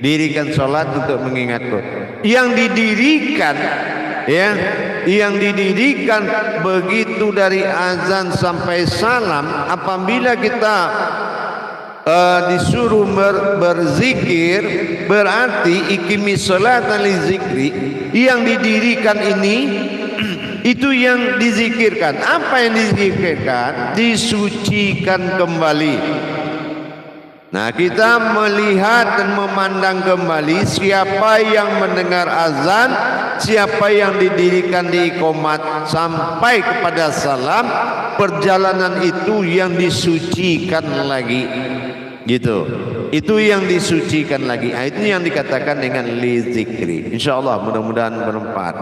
dirikan sholat untuk mengingatku. Yang didirikan, ya, yang didirikan begitu dari azan sampai salam. Apabila kita disuruh berzikir, berarti ikimis sholatan li zikri, yang didirikan ini itu yang dizikirkan. Apa yang dizikirkan? Disucikan kembali. Nah, kita melihat dan memandang kembali siapa yang mendengar azan, siapa yang didirikan di iqamat sampai kepada salam, perjalanan itu yang disucikan lagi. Gitu. Itu yang disucikan lagi. Itu yang dikatakan dengan li zikri. Insyaallah mudah-mudahan bermanfaat.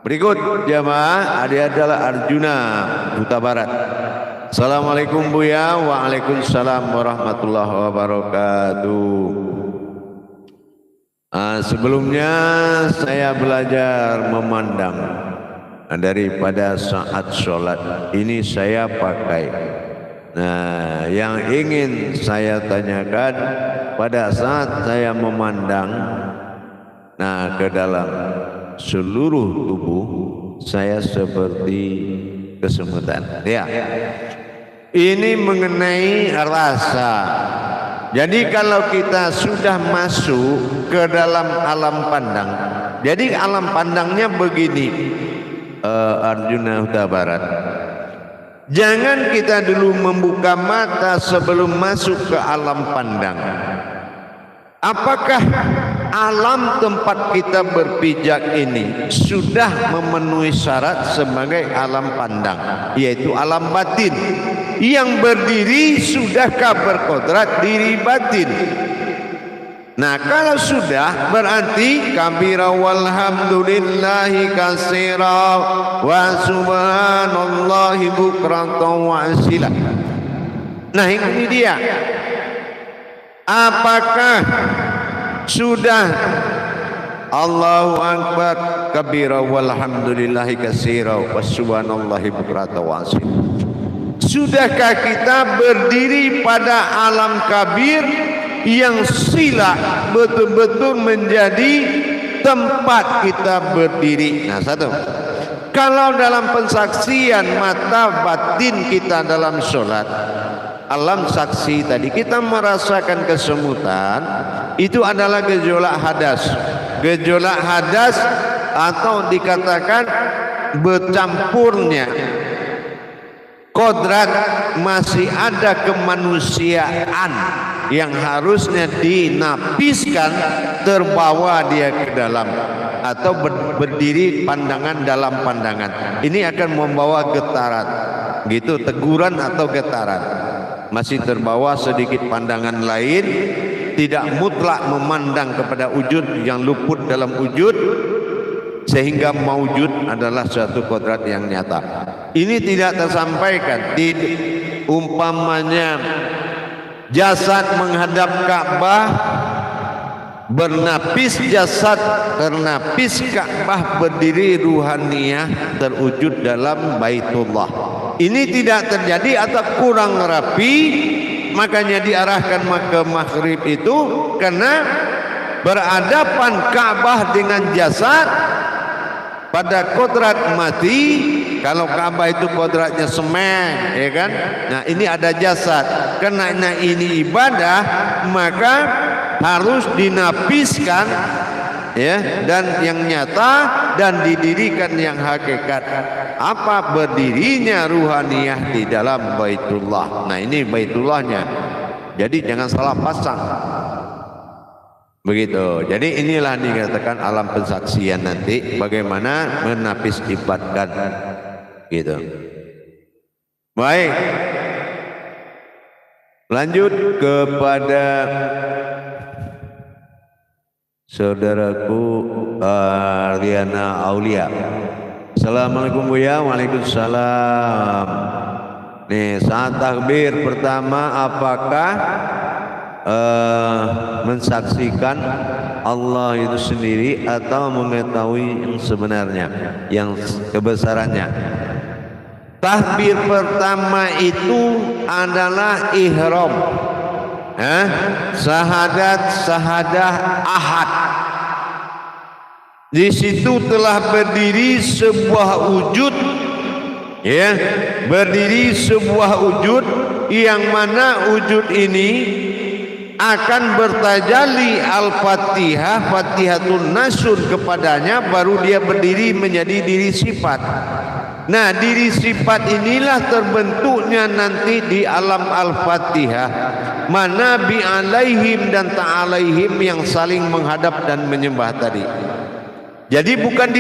Berikut jamaah, ada adalah Arjuna Huta Barat. Assalamualaikum Buya. Waalaikumsalam warahmatullahi wabarakatuh. Sebelumnya saya belajar memandang daripada saat sholat ini saya pakai. Nah, yang ingin saya tanyakan pada saat saya memandang ke dalam seluruh tubuh saya seperti kesemutan. Ya. Ini mengenai rasa. Jadi kalau kita sudah masuk ke dalam alam pandang, jadi alam pandangnya begini, Arjuna Huta Barat. Jangan kita dulu membuka mata sebelum masuk ke alam pandang. Apakah alam tempat kita berpijak ini sudah memenuhi syarat sebagai alam pandang, yaitu alam batin yang berdiri, sudahkah berkodrat diri batin? Nah, kalau sudah berarti kabira walhamdulillahi katsira wa subhanallahi bukratan wa asila. Nah, ini dia. Apakah sudah Allahu Akbar kabira walhamdulillahi katsira wa subhanallahi bukratan wa asila? Sudahkah kita berdiri pada alam kabir yang sila betul-betul menjadi tempat kita berdiri? Nah, satu. Kalau dalam pensaksian mata batin kita dalam sholat, alam saksi tadi kita merasakan kesemutan, itu adalah gejolak hadas. Gejolak hadas atau dikatakan bercampurnya kodrat, masih ada kemanusiaan yang harusnya dinapiskan, terbawa dia ke dalam atau berdiri pandangan dalam pandangan. Ini akan membawa getaran, gitu, teguran atau getaran. Masih terbawa sedikit pandangan lain, tidak mutlak memandang kepada wujud yang luput dalam wujud, sehingga maujud adalah suatu kodrat yang nyata. Ini tidak tersampaikan. Umpamanya jasad menghadap Ka'bah, bernapis jasad, bernapis Ka'bah, berdiri ruhaniyah terwujud dalam Baitullah. Ini tidak terjadi atau kurang rapi, makanya diarahkan ke maghrib itu karena berhadapan Ka'bah dengan jasad pada kodrat mati. Kalau Ka'bah itu kodratnya semen, ya kan? Nah, ini ada jasad. Karena ini ibadah, maka harus dinapiskan, ya, dan yang nyata, dan didirikan yang hakikat. Apa berdirinya ruhaniyah di dalam Baitullah. Nah, ini Baitullahnya. Jadi jangan salah pasang. Begitu. Jadi inilah dikatakan alam pensaksian nanti, bagaimana menapis ibatkan, gitu. Baik. Lanjut kepada saudaraku Riana Aulia. Assalamualaikum Buya. Waalaikumsalam. Nih, saat takbir pertama apakah mensaksikan Allah itu sendiri atau mengetahui yang sebenarnya, yang kebesarannya? Takbir pertama itu adalah ihram, sahadah ahad. Di situ telah berdiri sebuah wujud, ya, berdiri sebuah wujud yang mana wujud ini akan bertajalli al-fatihah, fatihatun nasun kepadanya, baru dia berdiri menjadi diri sifat. Nah, diri sifat inilah terbentuknya nanti di alam al-fatihah, mana bi alaihim dan ta'alaihim yang saling menghadap dan menyembah tadi. Jadi bukan di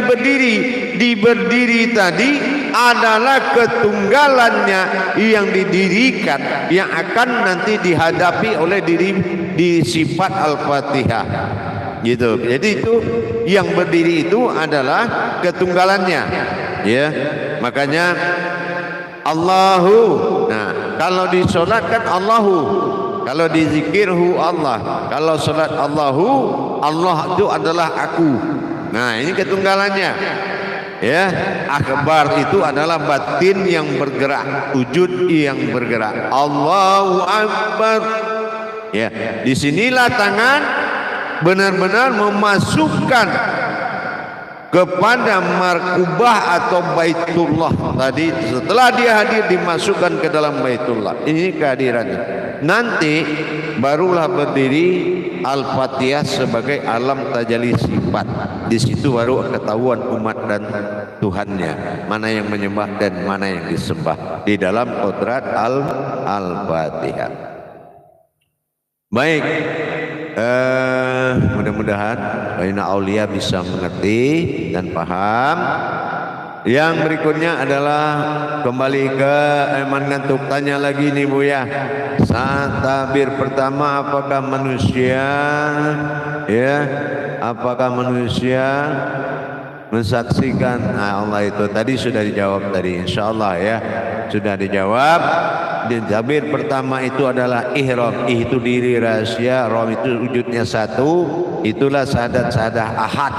berdiri tadi adalah ketunggalannya yang didirikan, yang akan nanti dihadapi oleh di sifat al-fatihah, gitu. Jadi itu yang berdiri itu adalah ketunggalannya, ya. Makanya Allahu. Nah, kalau disolatkan Allahu, kalau dizikirhu Allah, kalau solat Allahu, Allah itu adalah aku. Nah, ini ketunggalannya, ya. Akbar itu adalah batin yang bergerak, wujud yang bergerak. Allahu Akbar, ya. Disinilah tangan benar-benar memasukkan kepada markubah atau Baitullah tadi. Setelah dia hadir, dimasukkan ke dalam Baitullah. Ini kehadirannya. Nanti barulah berdiri Al-Fatihah sebagai alam tajalli sifat. Di situ baru ketahuan umat dan Tuhannya, mana yang menyembah dan mana yang disembah di dalam kodrat Al-Fatihah. Baik, mudah-mudahan Baina Aulia bisa mengerti dan paham. Yang berikutnya adalah kembali ke Eman Ngantuk. Tanya lagi nih Buya, saat takbir pertama apakah manusia, ya, apakah manusia mensaksikan Allah itu? Tadi sudah dijawab tadi, insyaallah, ya, sudah dijawab. Di takbir pertama itu adalah ihram, itu diri rahasia, ram itu wujudnya satu, itulah sahadat ahad.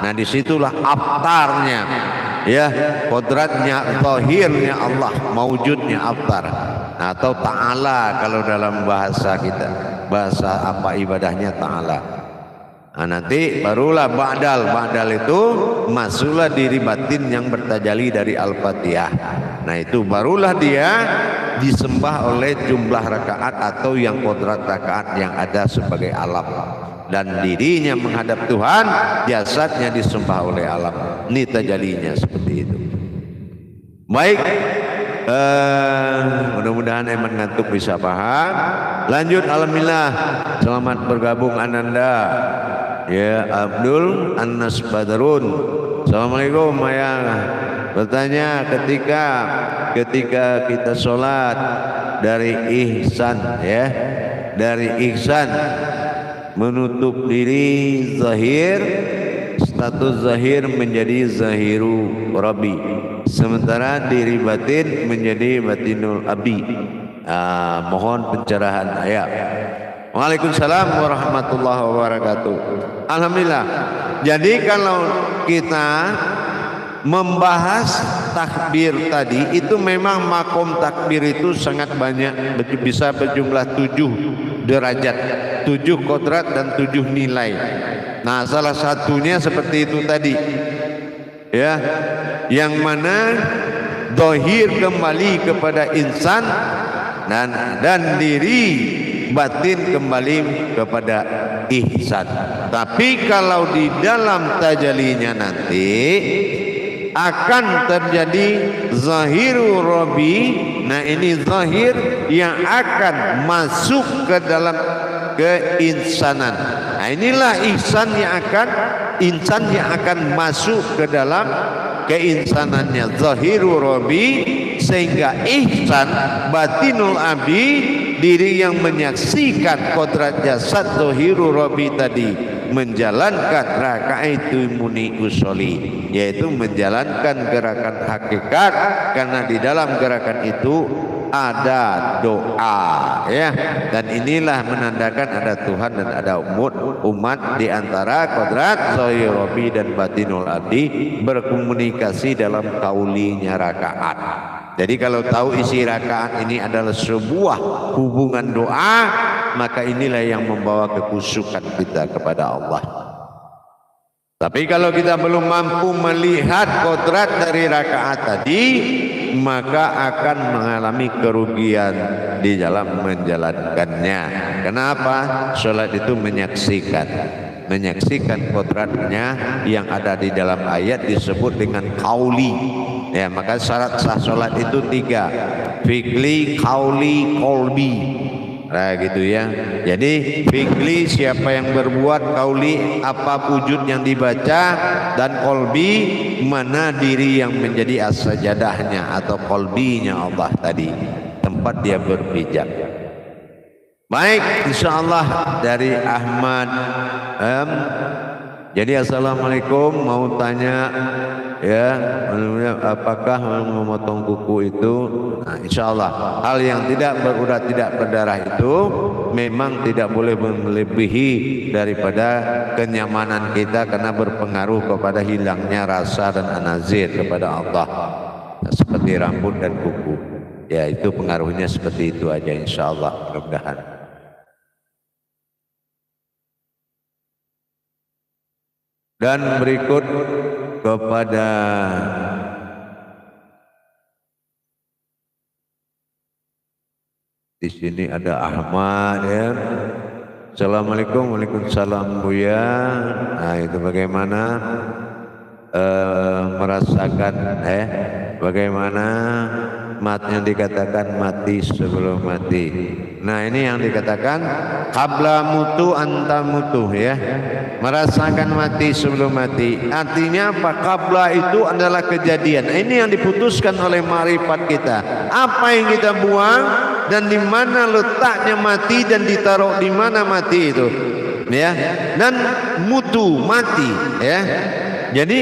Nah, disitulah abtarnya, ya, kodratnya, zahirnya Allah, maujudnya abtar, atau ta'ala kalau dalam bahasa kita, bahasa apa ibadahnya ta'ala. Nah, nanti barulah ba'dal itu masuklah diri batin yang bertajalli dari Al-Fatihah. Nah, itu barulah dia disembah oleh jumlah rakaat atau yang kodrat rakaat yang ada sebagai alam, dan dirinya menghadap Tuhan, jasadnya disembah oleh alam. Ini tajallinya seperti itu. Baik, mudah-mudahan Eman ngantuk bisa paham. Lanjut, alhamdulillah selamat bergabung Ananda ya, Abdul Anas Badrun. Assalamualaikum Maya. Bertanya, ketika kita sholat dari ihsan ya, dari ihsan menutup diri zahir, status zahir menjadi zahiru Rabbi, sementara diri batin menjadi batinul abi. Mohon pencerahan ayat. Waalaikumsalam warahmatullahi wabarakatuh. Alhamdulillah. Jadi kalau kita membahas takbir tadi, itu memang makom takbir itu sangat banyak, bisa berjumlah 7 derajat, 7 kodrat dan 7 nilai. Nah, salah satunya seperti itu tadi ya, yang mana dohir kembali kepada insan dan diri batin kembali kepada ihsan. Tapi kalau di dalam tajallinya nanti akan terjadi zahiru Rabbi. Nah, ini zahir yang akan masuk ke dalam keinsanan. Nah, inilah insan yang akan masuk ke dalam keinsanannya, zahiru Rabbi, sehingga ihsan batinul abi, diri yang menyaksikan kodrat jasad zahiru Rabbi tadi, menjalankan rakaitu muni usoli, yaitu menjalankan gerakan hakikat, karena di dalam gerakan itu ada doa ya, dan inilah menandakan ada Tuhan dan ada umat di antara kodrat zahir Rabbi dan batinul abdi berkomunikasi dalam kaulinya rakaat. Jadi kalau tahu isi rakaat ini adalah sebuah hubungan doa, maka inilah yang membawa kekusyukan kita kepada Allah. Tapi kalau kita belum mampu melihat kodrat dari rakaat tadi, maka akan mengalami kerugian di dalam menjalankannya. Kenapa? Sholat itu menyaksikan kodratnya yang ada di dalam ayat disebut dengan kauli. Ya, maka syarat sah sholat itu 3, fikli, kauli, kolbi. Nah gitu ya. Jadi fikli siapa yang berbuat, kauli apa wujud yang dibaca, dan kolbi mana diri yang menjadi as-sajadahnya atau kolbinya Allah tadi, tempat dia berpijak. Baik, insyaallah dari Ahmad. Jadi assalamualaikum, mau tanya ya, apakah memotong kuku itu? Nah, insyaallah hal yang tidak berurat tidak berdarah itu memang tidak boleh melebihi daripada kenyamanan kita, karena berpengaruh kepada hilangnya rasa dan anazir kepada Allah, seperti rambut dan kuku. Ya, itu pengaruhnya seperti itu aja, insyaallah, mudah-mudahan. Dan berikut kepada di sini ada Ahmad ya. Assalamualaikum. Waalaikumsalam Buya. Nah, itu bagaimana merasakan bagaimana yang dikatakan mati sebelum mati. Nah, ini yang dikatakan qabla mutu anta mutu ya. Merasakan mati sebelum mati. Artinya apa? Qabla itu adalah kejadian. Ini yang diputuskan oleh marifat kita. Apa yang kita buang dan di mana letaknya mati dan ditaruh di mana mati itu. Ya. Dan mutu mati ya. Jadi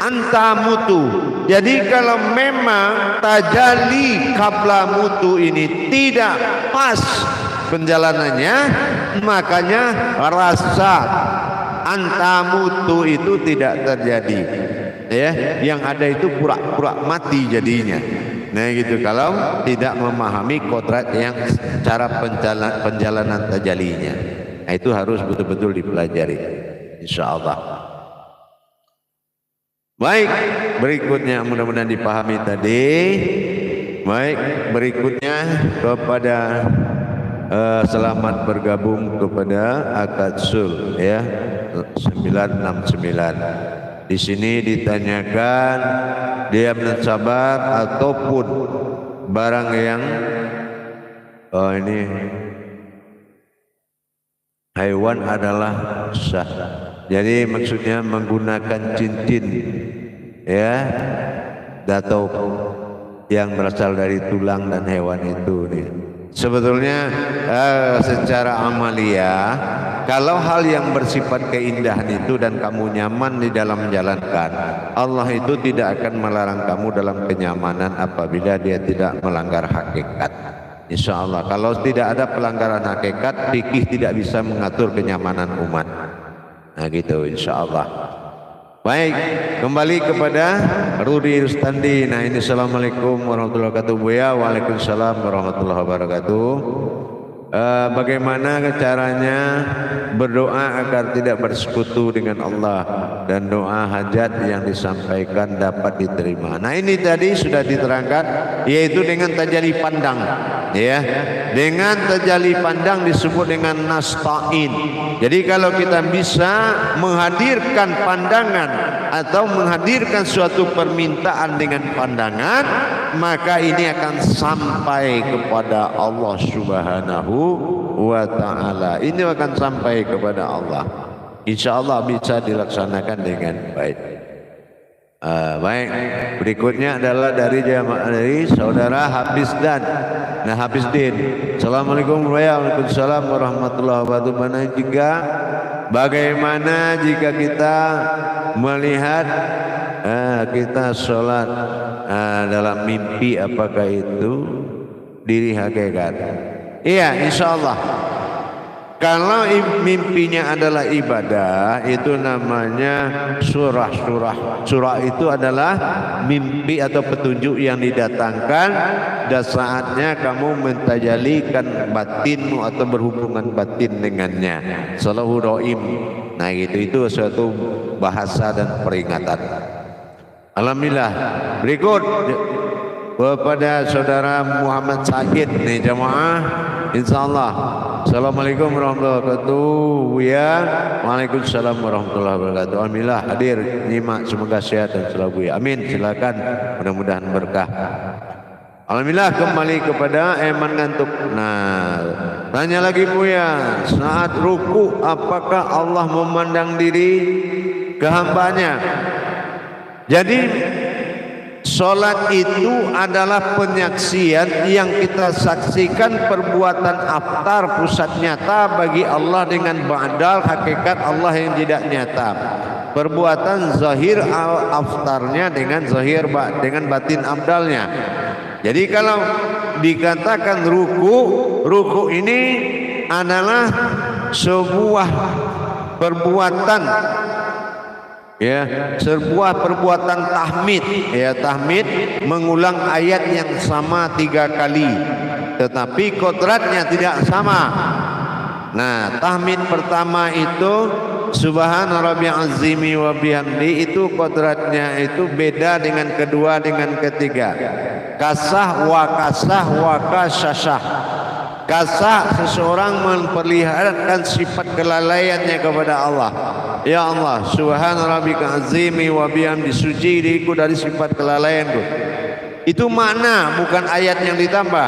anta mutu. Jadi kalau memang tajalli qabla mutu ini tidak pas penjalanannya, makanya rasa anta mutu itu tidak terjadi. Ya, yang ada itu pura-pura mati jadinya. Nah gitu, kalau tidak memahami kodrat yang cara penjalanan tajallinya. Nah, itu harus betul-betul dipelajari, insyaallah. Baik, berikutnya mudah-mudahan dipahami tadi. Baik, berikutnya kepada selamat bergabung kepada Akad Sul ya 969. Di sini ditanyakan dia sabar ataupun barang yang ini hewan adalah sah. Jadi maksudnya menggunakan cincin ya atau yang berasal dari tulang dan hewan itu nih. Sebetulnya secara amalia kalau hal yang bersifat keindahan itu dan kamu nyaman di dalam menjalankan, Allah itu tidak akan melarang kamu dalam kenyamanan apabila dia tidak melanggar hakikat. Insya Allah kalau tidak ada pelanggaran hakikat, fikih tidak bisa mengatur kenyamanan umat. Nah gitu insya Allah. Baik, kembali kepada Rudi Rustandi. Nah ini assalamualaikum warahmatullahi wabarakatuh. Buya, waalaikumsalam warahmatullahi wabarakatuh. Bagaimana caranya berdoa agar tidak bersekutu dengan Allah dan doa hajat yang disampaikan dapat diterima. Nah ini tadi sudah diterangkan, yaitu dengan tajalli pandang, ya. Dengan tajalli pandang disebut dengan nasta'in. Jadi kalau kita bisa menghadirkan pandangan atau menghadirkan suatu permintaan dengan pandangan, maka ini akan sampai kepada Allah Subhanahu wa ta'ala. Ini akan sampai kepada Allah. Insya Allah bisa dilaksanakan dengan baik. Baik, berikutnya adalah dari saudara Hafizdan. Nah Hafizdin, assalamualaikum warahmatullahi wabarakatuh. Bagaimana jika kita melihat kita sholat dalam mimpi, apakah itu diri hakikat? Iya, insya Allah. Kalau mimpinya adalah ibadah, itu namanya surah. Surah itu adalah mimpi atau petunjuk yang didatangkan dan saatnya kamu mentajalikan batinmu atau berhubungan batin dengannya. Salahu ro'im. Nah itu suatu bahasa dan peringatan. Alhamdulillah. Berikut kepada saudara Muhammad Sakit nih jamaah, insyaallah. Assalamualaikum warahmatullahi wabarakatuh. Ya, waalaikumsalam warahmatullahi wabarakatuh. Alhamdulillah hadir nyimak, semoga sehat dan selalu ya. Amin. Silakan, mudah-mudahan berkah. Alhamdulillah kembali kepada Eman ngantuk. Nah, tanya lagi Buya, saat ruku apakah Allah memandang diri ke hambanya? Jadi sholat itu adalah penyaksian yang kita saksikan perbuatan aftar pusat nyata bagi Allah dengan ba'dal hakikat Allah yang tidak nyata. Perbuatan zahir aftarnya dengan zahir dengan batin abdalnya. Jadi kalau dikatakan ruku ini adalah sebuah perbuatan, ya, sebuah perbuatan tahmid, ya, tahmid mengulang ayat yang sama 3 kali tetapi kodratnya tidak sama. Nah, tahmid pertama itu subhana rabbiyal azimi wa bihamdi, itu kodratnya itu beda dengan kedua dengan ketiga. Kasah wa kasasah. Kasah seseorang memperlihatkan sifat kelalaiannya kepada Allah. Ya Allah, subhana rabbika azimi wa bihamdi, suci diriku dari sifat kelalaianku. Itu makna, bukan ayat yang ditambah.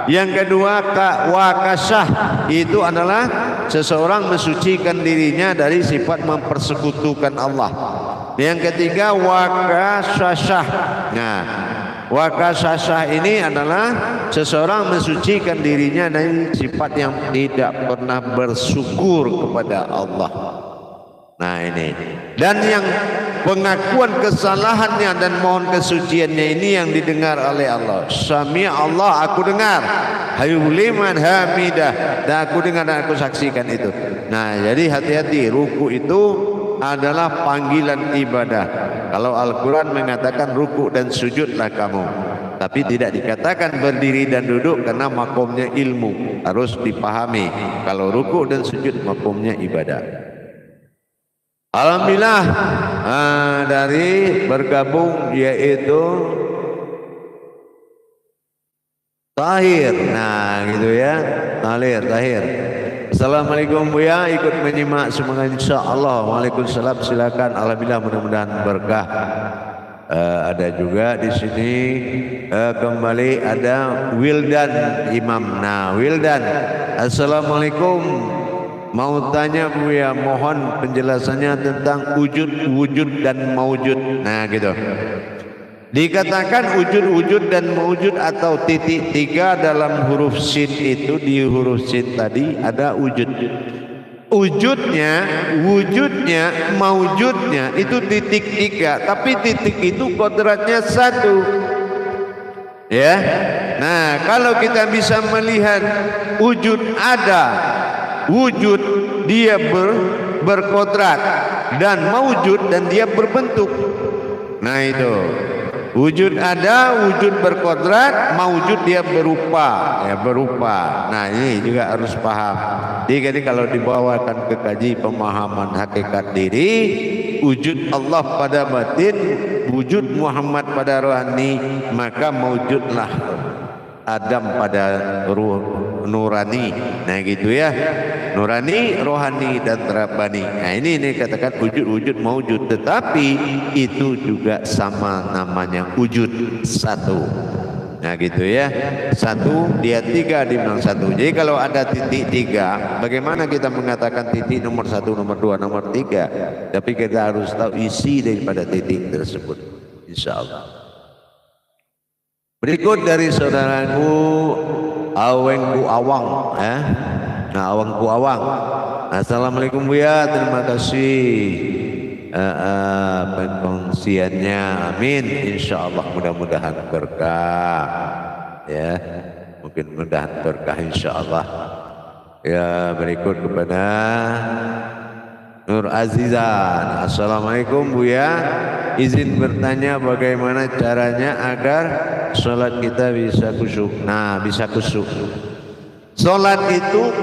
Yang kedua, wakasah, itu adalah seseorang mensucikan dirinya dari sifat mempersekutukan Allah. Yang ketiga, wakasasah. Nah, wakasasah ini adalah seseorang mensucikan dirinya dari sifat yang tidak pernah bersyukur kepada Allah. Nah ini, dan yang pengakuan kesalahannya dan mohon kesuciannya ini yang didengar oleh Allah. Sami Allah, aku dengar. Hayuliman hamidah, dan aku dengar dan aku saksikan itu. Nah jadi hati-hati, ruku itu adalah panggilan ibadah. Kalau Al-Quran mengatakan ruku dan sujudlah kamu. Tapi tidak dikatakan berdiri dan duduk karena makomnya ilmu, harus dipahami. Kalau ruku dan sujud makomnya ibadah. Alhamdulillah dari bergabung yaitu Tahir. Nah gitu ya, Tahir. Assalamualaikum Buya, ikut menyimak semoga insyaallah. Waalaikumsalam, silakan. Alhamdulillah, mudah-mudahan berkah. Ada juga di sini kembali ada Wildan Imam. Nah Wildan, assalamualaikum. Mau tanya Buya, mohon penjelasannya tentang wujud dan maujud. Nah gitu. Dikatakan wujud dan maujud atau titik tiga dalam huruf sin itu, di huruf sin tadi ada wujud. Wujudnya, maujudnya itu titik tiga, tapi titik itu kodratnya satu. Ya, nah kalau kita bisa melihat wujud ada, wujud dia berkodrat, dan maujud dan dia berbentuk. Nah itu. Wujud ada, wujud berkodrat, maujud dia berupa, ya berupa. Nah ini juga harus paham. Jadi kalau dibawakan ke kaji pemahaman hakikat diri, wujud Allah pada batin, wujud Muhammad pada rohani, maka maujudlah Adam pada ruh nurani. Nah gitu ya, nurani, rohani dan rabbani. Nah ini katakan wujud maujud, tetapi itu juga sama namanya wujud satu. Nah gitu ya, satu dia tiga dibilang satu. Jadi kalau ada titik tiga, bagaimana kita mengatakan titik nomor satu, nomor dua, nomor tiga? Tapi kita harus tahu isi daripada titik tersebut, insya Allah. Berikut dari saudaraku Awengku Awang, ya. Nah Awangku Awang. Assalamualaikum Buya, terima kasih pengkongsiannya. Amin. Insya Allah mudah-mudahan berkah. Ya, mungkin mudah berkah insya Allah. Ya, berikut kepada Nur Azizan. Assalamualaikum Buya, izin bertanya bagaimana caranya agar sholat kita bisa khusyuk. Nah bisa khusyuk. Sholat itu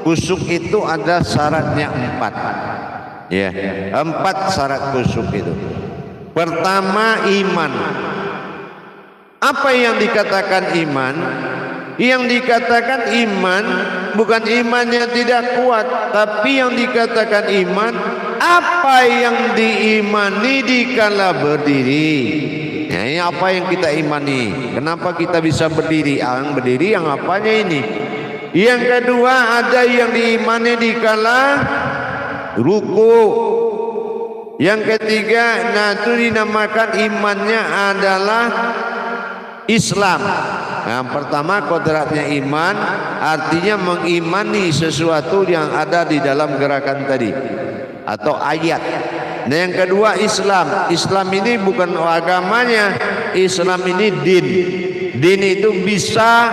khusyuk itu ada syaratnya 4. Ya, 4 syarat khusyuk itu. Pertama iman. Apa yang dikatakan iman? Yang dikatakan iman bukan imannya tidak kuat, tapi yang dikatakan iman apa yang diimani dikala berdiri. Nah, ini apa yang kita imani? Kenapa kita bisa berdiri? Yang berdiri yang apanya ini? Yang kedua ada yang diimani dikala ruku. Yang ketiga, nah itu dinamakan imannya adalah Islam. Yang pertama kodratnya iman, artinya mengimani sesuatu yang ada di dalam gerakan tadi atau ayat. Nah yang kedua Islam. Islam ini bukan agamanya, Islam ini din. Din itu bisa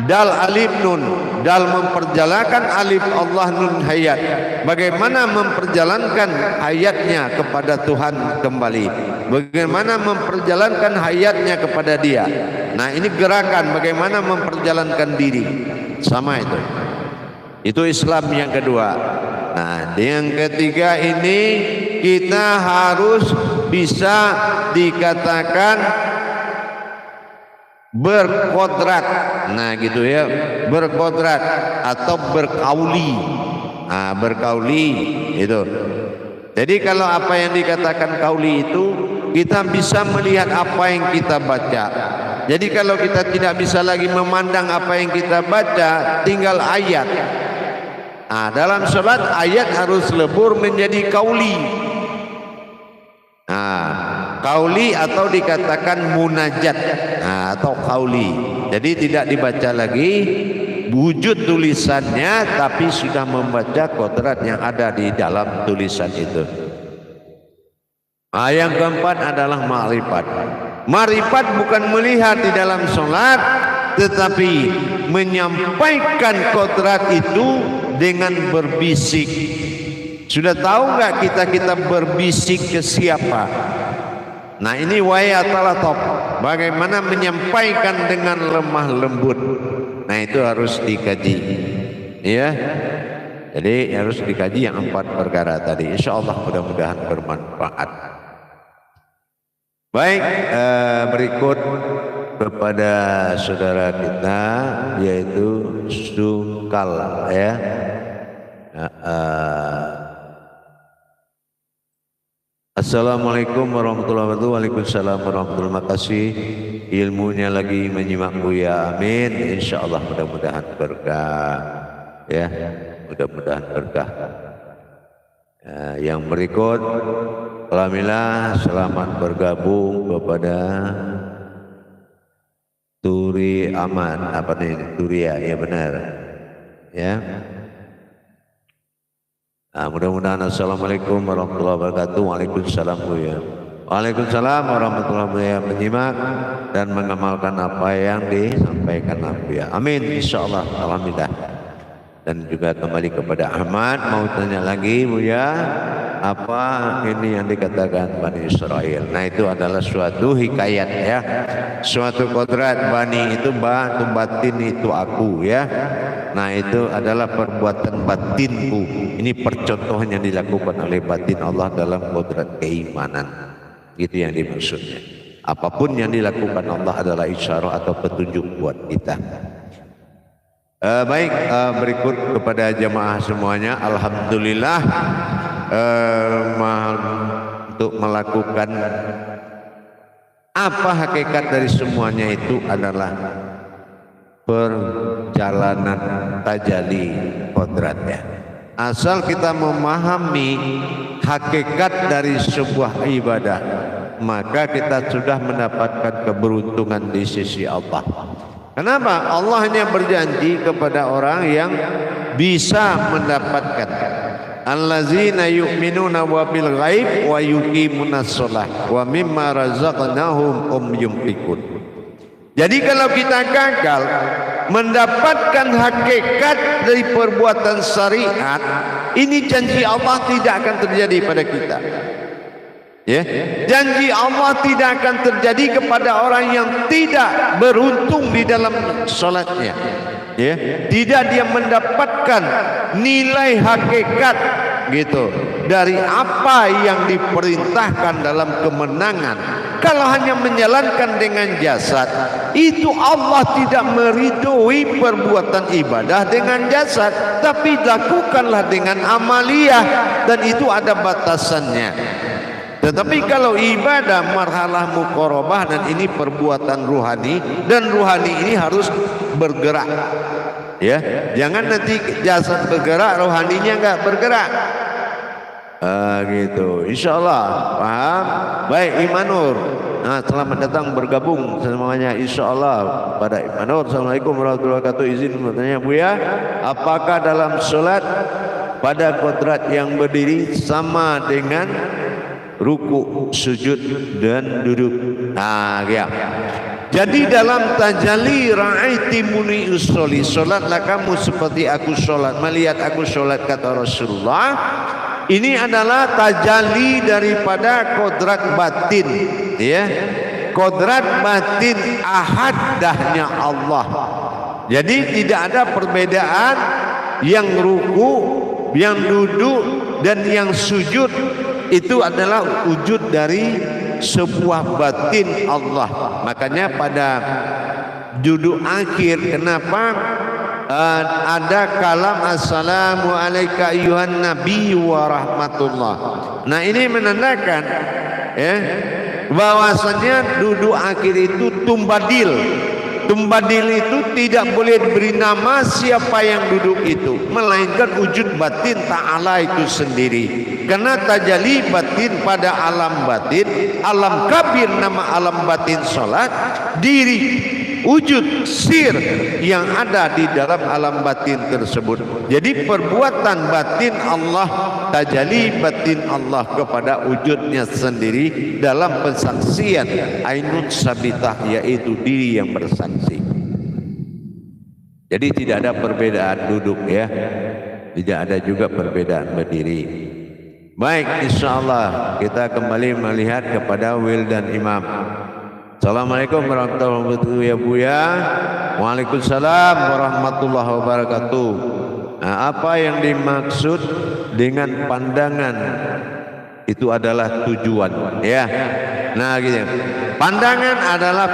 dal alif nun. Dal memperjalankan alif Allah nun hayat. Bagaimana memperjalankan hayatnya kepada Tuhan kembali, bagaimana memperjalankan hayatnya kepada Dia. Nah ini gerakan bagaimana memperjalankan diri, sama itu Islam yang kedua. Nah yang ketiga ini kita harus bisa dikatakan berkodrat. Nah gitu ya, berkodrat atau berkauli. Nah berkauli itu. Jadi kalau apa yang dikatakan kauli itu, kita bisa melihat apa yang kita baca. Jadi kalau kita tidak bisa lagi memandang apa yang kita baca, tinggal ayat. Nah dalam sholat ayat harus lebur menjadi kauli. Nah kauli atau dikatakan munajat, nah, atau kauli. Jadi tidak dibaca lagi wujud tulisannya, tapi sudah membaca kodrat yang ada di dalam tulisan itu. Nah, yang keempat adalah ma'rifat. Ma'rifat bukan melihat di dalam sholat, tetapi menyampaikan kodrat itu dengan berbisik. Sudah tahu nggak kita berbisik ke siapa? Nah ini wayatalatop, bagaimana menyampaikan dengan lemah lembut. Nah itu harus dikaji, ya. Jadi harus dikaji yang 4 perkara tadi. Insya Allah mudah-mudahan bermanfaat. Baik, berikut kepada saudara kita yaitu Sungkal, ya. Assalamualaikum warahmatullahi wabarakatuh. Waalaikumsalam warahmatullahi wabarakatuh. Terima kasih ilmunya lagi menyimak Buya. Amin. Insya Allah mudah-mudahan berkah, ya, mudah-mudahan berkah. Yang berikut, alhamdulillah selamat bergabung kepada Turi Aman, apa nih, Turia, ya benar, ya. Nah, mudah-mudahan assalamualaikum warahmatullahi wabarakatuh. Waalaikumsalam Buya. Waalaikumsalam warahmatullahi wabarakatuh. Menyimak dan mengamalkan apa yang disampaikan Buya. Amin. Insyaallah. Alhamdulillah. Dan juga kembali kepada Ahmad, mau tanya lagi Buya, apa ini yang dikatakan Bani Israel? Nah itu adalah suatu hikayat, ya, suatu kodrat. Bani itu batin itu aku, ya. Nah itu adalah perbuatan batinku. Ini percontohan yang dilakukan oleh batin Allah dalam kodrat keimanan. Itu yang dimaksudnya. Apapun yang dilakukan Allah adalah isyarat atau petunjuk buat kita. Baik, berikut kepada jamaah semuanya. Alhamdulillah, untuk melakukan apa hakikat dari semuanya itu adalah perjalanan tajalli kodratnya. Asal kita memahami hakikat dari sebuah ibadah, maka kita sudah mendapatkan keberuntungan di sisi Allah. Kenapa? Allah hanya berjanji kepada orang yang bisa mendapatkan. Allazina yu'minuna wa bil ghaib wa yuqimunas shalah wa mimma razaqnahum yunfiqun. Jadi kalau kita gagal mendapatkan hakikat dari perbuatan syariat, ini janji Allah tidak akan terjadi pada kita. Ya, janji Allah tidak akan terjadi kepada orang yang tidak beruntung di dalam sholatnya. Ya, tidak dia mendapatkan nilai hakikat gitu dari apa yang diperintahkan dalam kemenangan. Kalau hanya menjalankan dengan jasad, itu Allah tidak meridhoi perbuatan ibadah dengan jasad, tapi lakukanlah dengan amaliyah, dan itu ada batasannya. Tetapi kalau ibadah marhalah muqarabah, dan ini perbuatan ruhani, dan ruhani ini harus bergerak, ya, jangan nanti jasad bergerak rohaninya enggak bergerak. Gitu, insyaallah paham. Baik, Imanur, nah, selamat datang bergabung semuanya insyaallah pada Imanur. Assalamualaikum warahmatullahi wabarakatuh. Izin bertanya Buya, apakah dalam sholat pada kodrat yang berdiri sama dengan ruku, sujud, dan duduk? Nah, ya. Jadi dalam tajalli ra'aiti muni usolli, solatlah kamu seperti aku solat, melihat aku solat, kata Rasulullah. Ini adalah tajalli daripada kodrat batin, ya, kodrat batin ahadahnya Allah. Jadi tidak ada perbedaan yang ruku, yang duduk, dan yang sujud. Itu adalah wujud dari sebuah batin Allah. Makanya pada duduk akhir, kenapa ada kalam assalamu alayka ayyuhan nabi wa rahmatullah. Nah ini menandakan, ya, bahwasanya duduk akhir itu tumbadil. Tumbadil itu tidak boleh diberi nama siapa yang duduk itu, melainkan wujud batin ta'ala itu sendiri. Karena tajalli batin pada alam batin, alam kabir, nama alam batin sholat, diri wujud sir yang ada di dalam alam batin tersebut. Jadi perbuatan batin Allah, tajalli batin Allah kepada wujudnya sendiri dalam pensaksian ainun sabitah, yaitu diri yang bersaksi. Jadi tidak ada perbedaan duduk, ya, tidak ada juga perbedaan berdiri. Baik, insyaallah kita kembali melihat kepada Wildan Imam. Assalamualaikum warahmatullahi wabarakatuh ya Buya. Waalaikumsalam warahmatullahi wabarakatuh. Nah, apa yang dimaksud dengan pandangan itu adalah tujuan, ya. Nah, gitu. Pandangan adalah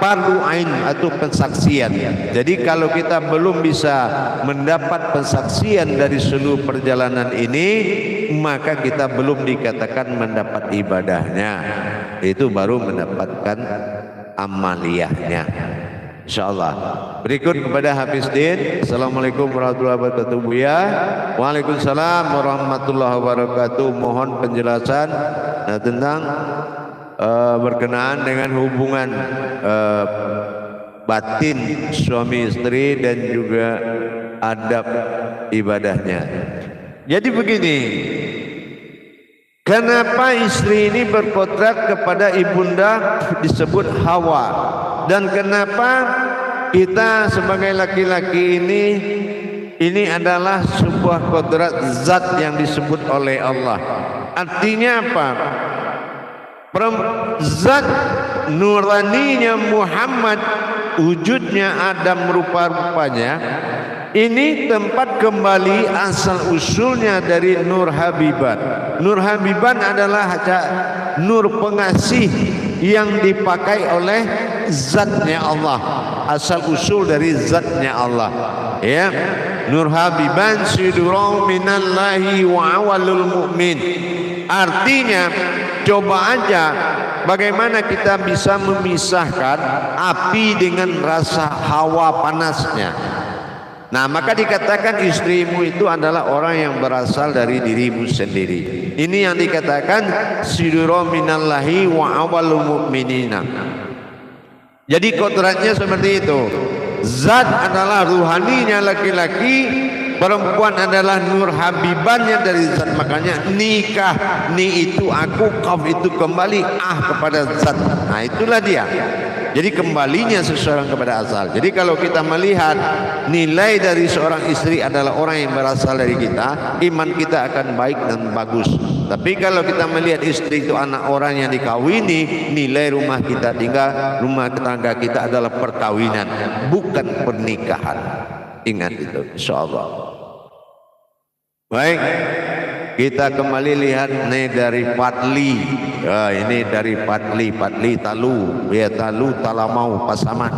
fardu ain atau pensaksian. Jadi kalau kita belum bisa mendapat pensaksian dari seluruh perjalanan ini, maka kita belum dikatakan mendapat ibadahnya. Itu baru mendapatkan amaliyahnya. InsyaAllah. Berikut kepada Hafiz Din. Assalamualaikum warahmatullahi wabarakatuh Buya. Waalaikumsalam warahmatullahi wabarakatuh. Mohon penjelasan tentang berkenaan dengan hubungan batin suami istri dan juga adab ibadahnya. Jadi begini, kenapa istri ini berpotret kepada ibunda disebut Hawa, dan kenapa kita sebagai laki-laki ini adalah sebuah kodrat zat yang disebut oleh Allah. Artinya apa? Zat nuraninya Muhammad, wujudnya Adam rupa-rupanya, ini tempat kembali asal usulnya dari Nur Habiban. Nur Habiban adalah nur pengasih yang dipakai oleh zatnya Allah, asal usul dari zatnya Allah, ya. Nur Habiban sidurau minallahi wa awalul mu'min. Artinya, coba aja bagaimana kita bisa memisahkan api dengan rasa hawa panasnya. Nah, maka dikatakan istrimu itu adalah orang yang berasal dari dirimu sendiri. Ini yang dikatakan sidura minallahi wa awalul mu'minina. Jadi kodratnya seperti itu. Zat adalah ruhaninya laki-laki, perempuan adalah nur habibannya dari zat. Makanya nikah, ni itu aku, kaf itu kembali, kepada zat. Nah, itulah dia. Jadi kembalinya seseorang kepada asal. Jadi kalau kita melihat nilai dari seorang istri adalah orang yang berasal dari kita, iman kita akan baik dan bagus. Tapi kalau kita melihat istri itu anak orang yang dikawini, nilai rumah kita tinggal, rumah tetangga kita adalah perkawinan, bukan pernikahan. Ingat itu, insyaallah. Baik, kita kembali lihat nih dari Patli. Ya, ini dari Patli Talu, ya Talu Talamau Pasaman.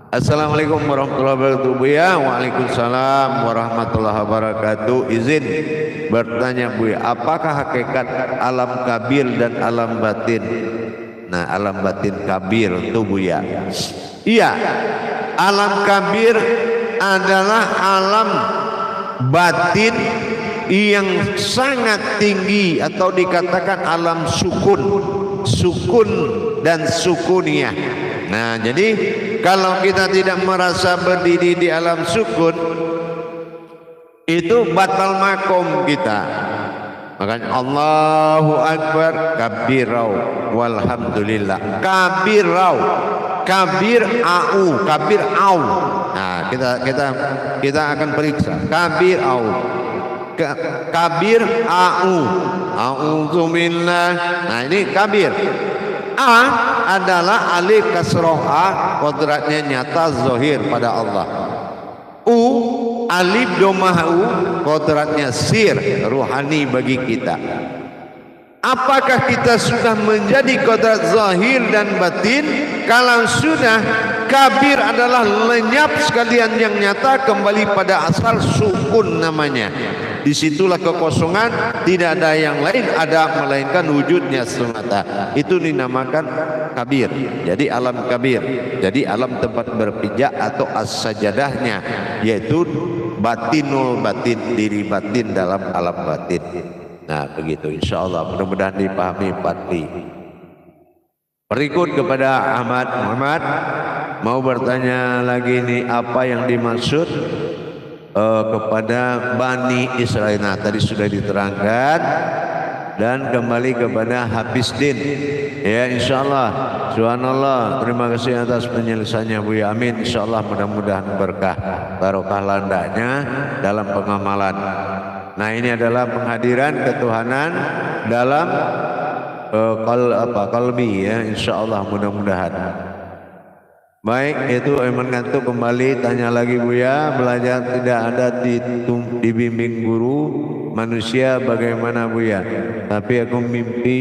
Assalamualaikum warahmatullahi wabarakatuh. Buya. Waalaikumsalam warahmatullahi wabarakatuh. Izin bertanya Buya, apakah hakikat alam kabir dan alam batin? Nah, alam batin kabir itu Buya. Iya, alam kabir adalah alam batin yang sangat tinggi, atau dikatakan alam sukun dan sukuniyah. Nah, jadi kalau kita tidak merasa berdiri di alam sukun, itu batal makom kita. Makanya Allahu Akbar kabirau walhamdulillah. Kabirau, kabir au, kabir au. Nah, kita akan periksa kabir au, kabir au, a'udzubillah. Nah, ini kabir. A adalah alif kasroh a, kodratnya nyata zahir pada Allah. U alif domah u, kodratnya sir ruhani bagi kita. Apakah kita sudah menjadi kodrat zahir dan batin? Kalau sudah, kabir adalah lenyap sekalian yang nyata, kembali pada asal sukun namanya. Disitulah kekosongan, tidak ada yang lain ada melainkan wujudnya semata. Itu dinamakan kabir. Jadi alam kabir, jadi alam tempat berpijak atau as-sajadahnya, yaitu batinul batin, diri batin dalam alam batin. Nah, begitu insyaallah, mudah-mudahan dipahami Patli. Berikut kepada Ahmad Muhammad, mau bertanya lagi nih, apa yang dimaksud kepada Bani Israel? Nah, tadi sudah diterangkan. Dan kembali kepada Hafiz Din, ya insyaallah. Subhanallah, terima kasih atas penyelesaiannya Buya. Amin, insyaallah, mudah-mudahan berkah barokah landanya dalam pengamalan. Nah, ini adalah penghadiran ketuhanan dalam kalbi ya, insyaallah mudah-mudahan. Baik, itu Iman ngantuk kembali tanya lagi Buya, belajar tidak ada dibimbing guru manusia bagaimana Buya? Tapi aku mimpi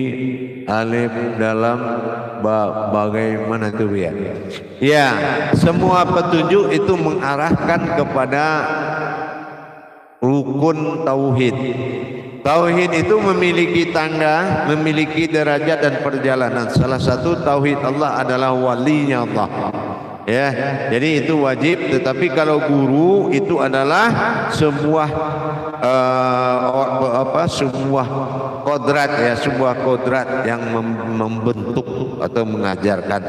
alif dalam bagaimana itu Buya? Ya, semua petunjuk itu mengarahkan kepada rukun tauhid. Tauhid itu memiliki tangga, memiliki derajat dan perjalanan. Salah satu tauhid Allah adalah walinya Allah. Ya, jadi itu wajib. Tetapi kalau guru itu adalah sebuah sebuah kodrat ya, sebuah kodrat yang membentuk atau mengajarkan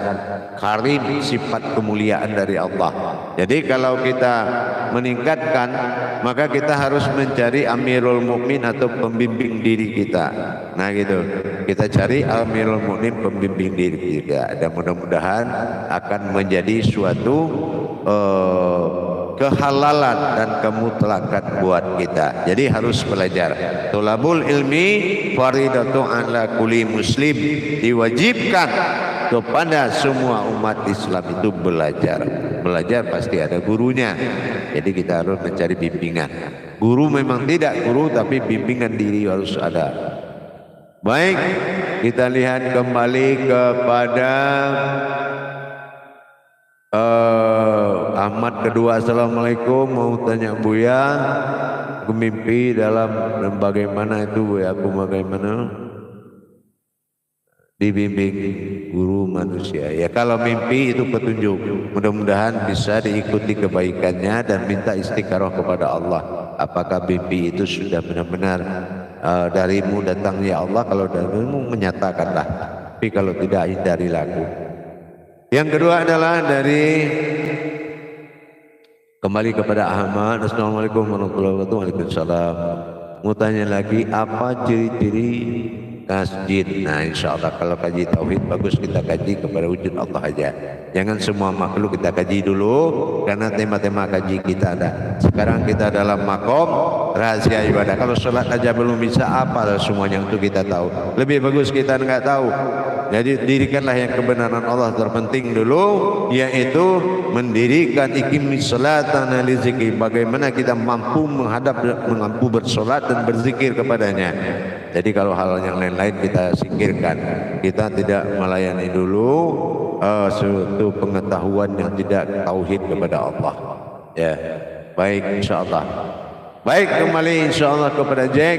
karim, sifat kemuliaan dari Allah. Jadi kalau kita meningkatkan, maka kita harus mencari Amirul Mukmin atau pembimbing diri kita. Nah gitu, kita cari Amirul Mukmin pembimbing diri kita, dan mudah-mudahan akan menjadi suatu kehalalan dan kemutlakan buat kita. Jadi harus belajar. Thalabul ilmi faridatu ala kulli muslim, diwajibkan kepada semua umat Islam itu belajar. Belajar pasti ada gurunya. Jadi kita harus mencari bimbingan. Guru memang tidak guru, tapi bimbingan diri harus ada. Baik, kita lihat kembali kepada Ahmad kedua. Assalamualaikum, mau tanya Buya, aku mimpi dalam bagaimana itu Buya, aku bagaimana dibimbing guru manusia. Ya, kalau mimpi itu petunjuk, mudah-mudahan bisa diikuti kebaikannya dan minta istiqarah kepada Allah. Apakah mimpi itu sudah benar-benar darimu datangnya Allah? Kalau darimu menyatakanlah, tapi kalau tidak hindarilah aku. Yang kedua adalah dari kembali kepada Ahmad. Assalamualaikum warahmatullahi wabarakatuh. Waalaikumsalam. Mau tanya lagi, apa ciri-ciri masjid? Nah, insyaallah kalau kaji tauhid bagus kita kaji kepada wujud Allah aja. Jangan semua makhluk kita kaji dulu, karena tema-tema kaji kita ada. Sekarang kita dalam makom rahasia ibadah. Kalau sholat aja belum bisa, apa semuanya untuk kita tahu? Lebih bagus kita nggak tahu. Jadi dirikanlah yang kebenaran Allah terpenting dulu, yaitu mendirikan iqimis sholatan li zikri. Bagaimana kita mampu mampu bersolat dan berzikir kepadanya. Jadi kalau hal yang lain-lain kita singkirkan. Kita tidak melayani dulu suatu pengetahuan yang tidak tauhid kepada Allah. Ya, baik insyaallah. Baik, kembali insyaallah kepada Jack.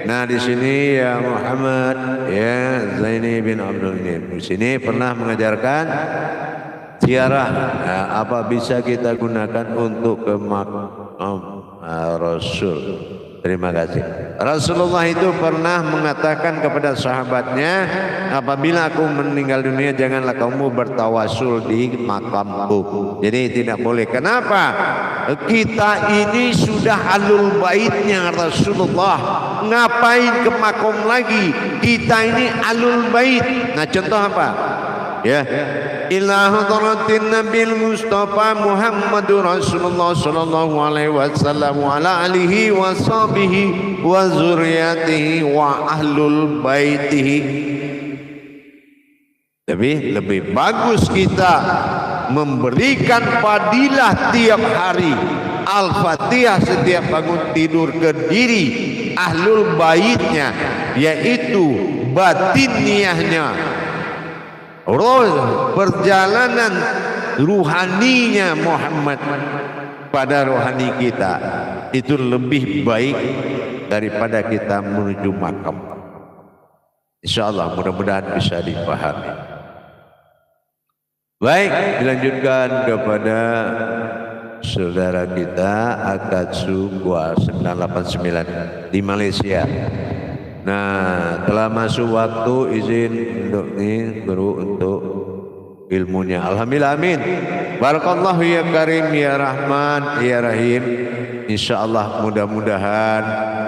Nah, di sini ya Muhammad ya Zaini bin Abdul Ghani di sini pernah mengajarkan ziarah. Nah, apa bisa kita gunakan untuk ke makam Rasul? Terima kasih. Rasulullah itu pernah mengatakan kepada sahabatnya, apabila aku meninggal dunia janganlah kamu bertawasul di makamku. Jadi tidak boleh. Kenapa? Kita ini sudah alul baitnya Rasulullah. Ngapain ke makom lagi? Kita ini alul bait. Nah, contoh apa? Ya, ila hadratin nabil mustafa Muhammadur Rasulullah sallallahu alaihi wasallam wa ala alihi wa sahbihi wa zurriyatihi wa ahlul baitihi. Tapi lebih bagus kita memberikan fadilah tiap hari Al-Fatihah setiap bangun tidur ke diri ahlul baitnya, yaitu batiniahnya, perjalanan ruhaninya Muhammad pada rohani kita itu lebih baik daripada kita menuju makam. Insyaallah mudah-mudahan bisa dipahami. Baik, dilanjutkan kepada saudara kita Akatsu 989 di Malaysia. Nah, telah masuk waktu, izin untuk nih guru untuk ilmunya. Alhamdulillah, amin. Barakallahu ya Karim ya Rahman ya Rahim. Insyaallah mudah-mudahan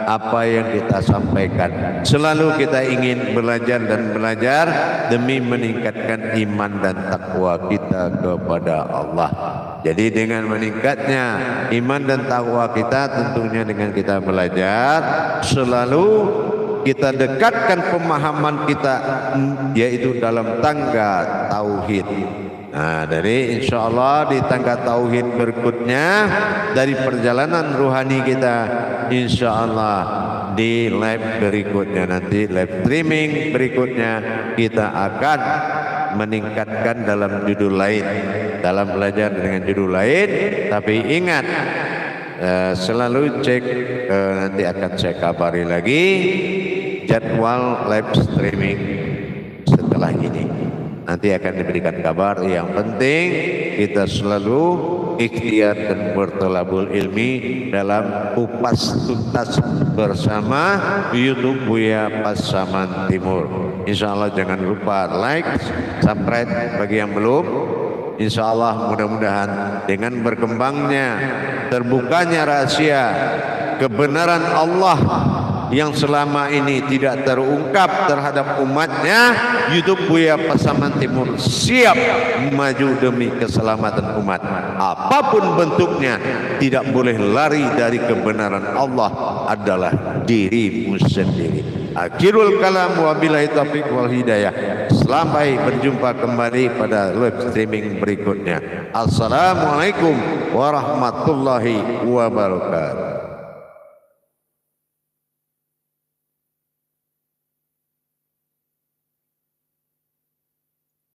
apa yang kita sampaikan selalu kita ingin belajar dan belajar demi meningkatkan iman dan takwa kita kepada Allah. Jadi dengan meningkatnya iman dan takwa kita, tentunya dengan kita belajar, selalu kita dekatkan pemahaman kita, yaitu dalam tangga tauhid. Nah, dari insya Allah di tangga tauhid berikutnya, dari perjalanan ruhani kita, insya Allah di live berikutnya, nanti live streaming berikutnya, kita akan meningkatkan dalam judul lain, dalam belajar dengan judul lain. Tapi ingat, selalu cek, nanti akan saya kabari lagi jadwal live streaming setelah ini. Nanti akan diberikan kabar. Yang penting kita selalu ikhtiar dan bertolabul ilmi dalam kupas tuntas bersama YouTube Buya Pasaman Timur. Insya Allah jangan lupa like, subscribe bagi yang belum. Insya Allah mudah-mudahan dengan berkembangnya, terbukanya rahasia kebenaran Allah yang selama ini tidak terungkap terhadap umatnya, YouTube Buya Pasaman Timur siap maju demi keselamatan umat. Apapun bentuknya, tidak boleh lari dari kebenaran Allah adalah dirimu sendiri. Akhirul kalam, wabillahi taufiq wal hidayah. Sampai berjumpa kembali pada live streaming berikutnya. Assalamualaikum warahmatullahi wabarakatuh.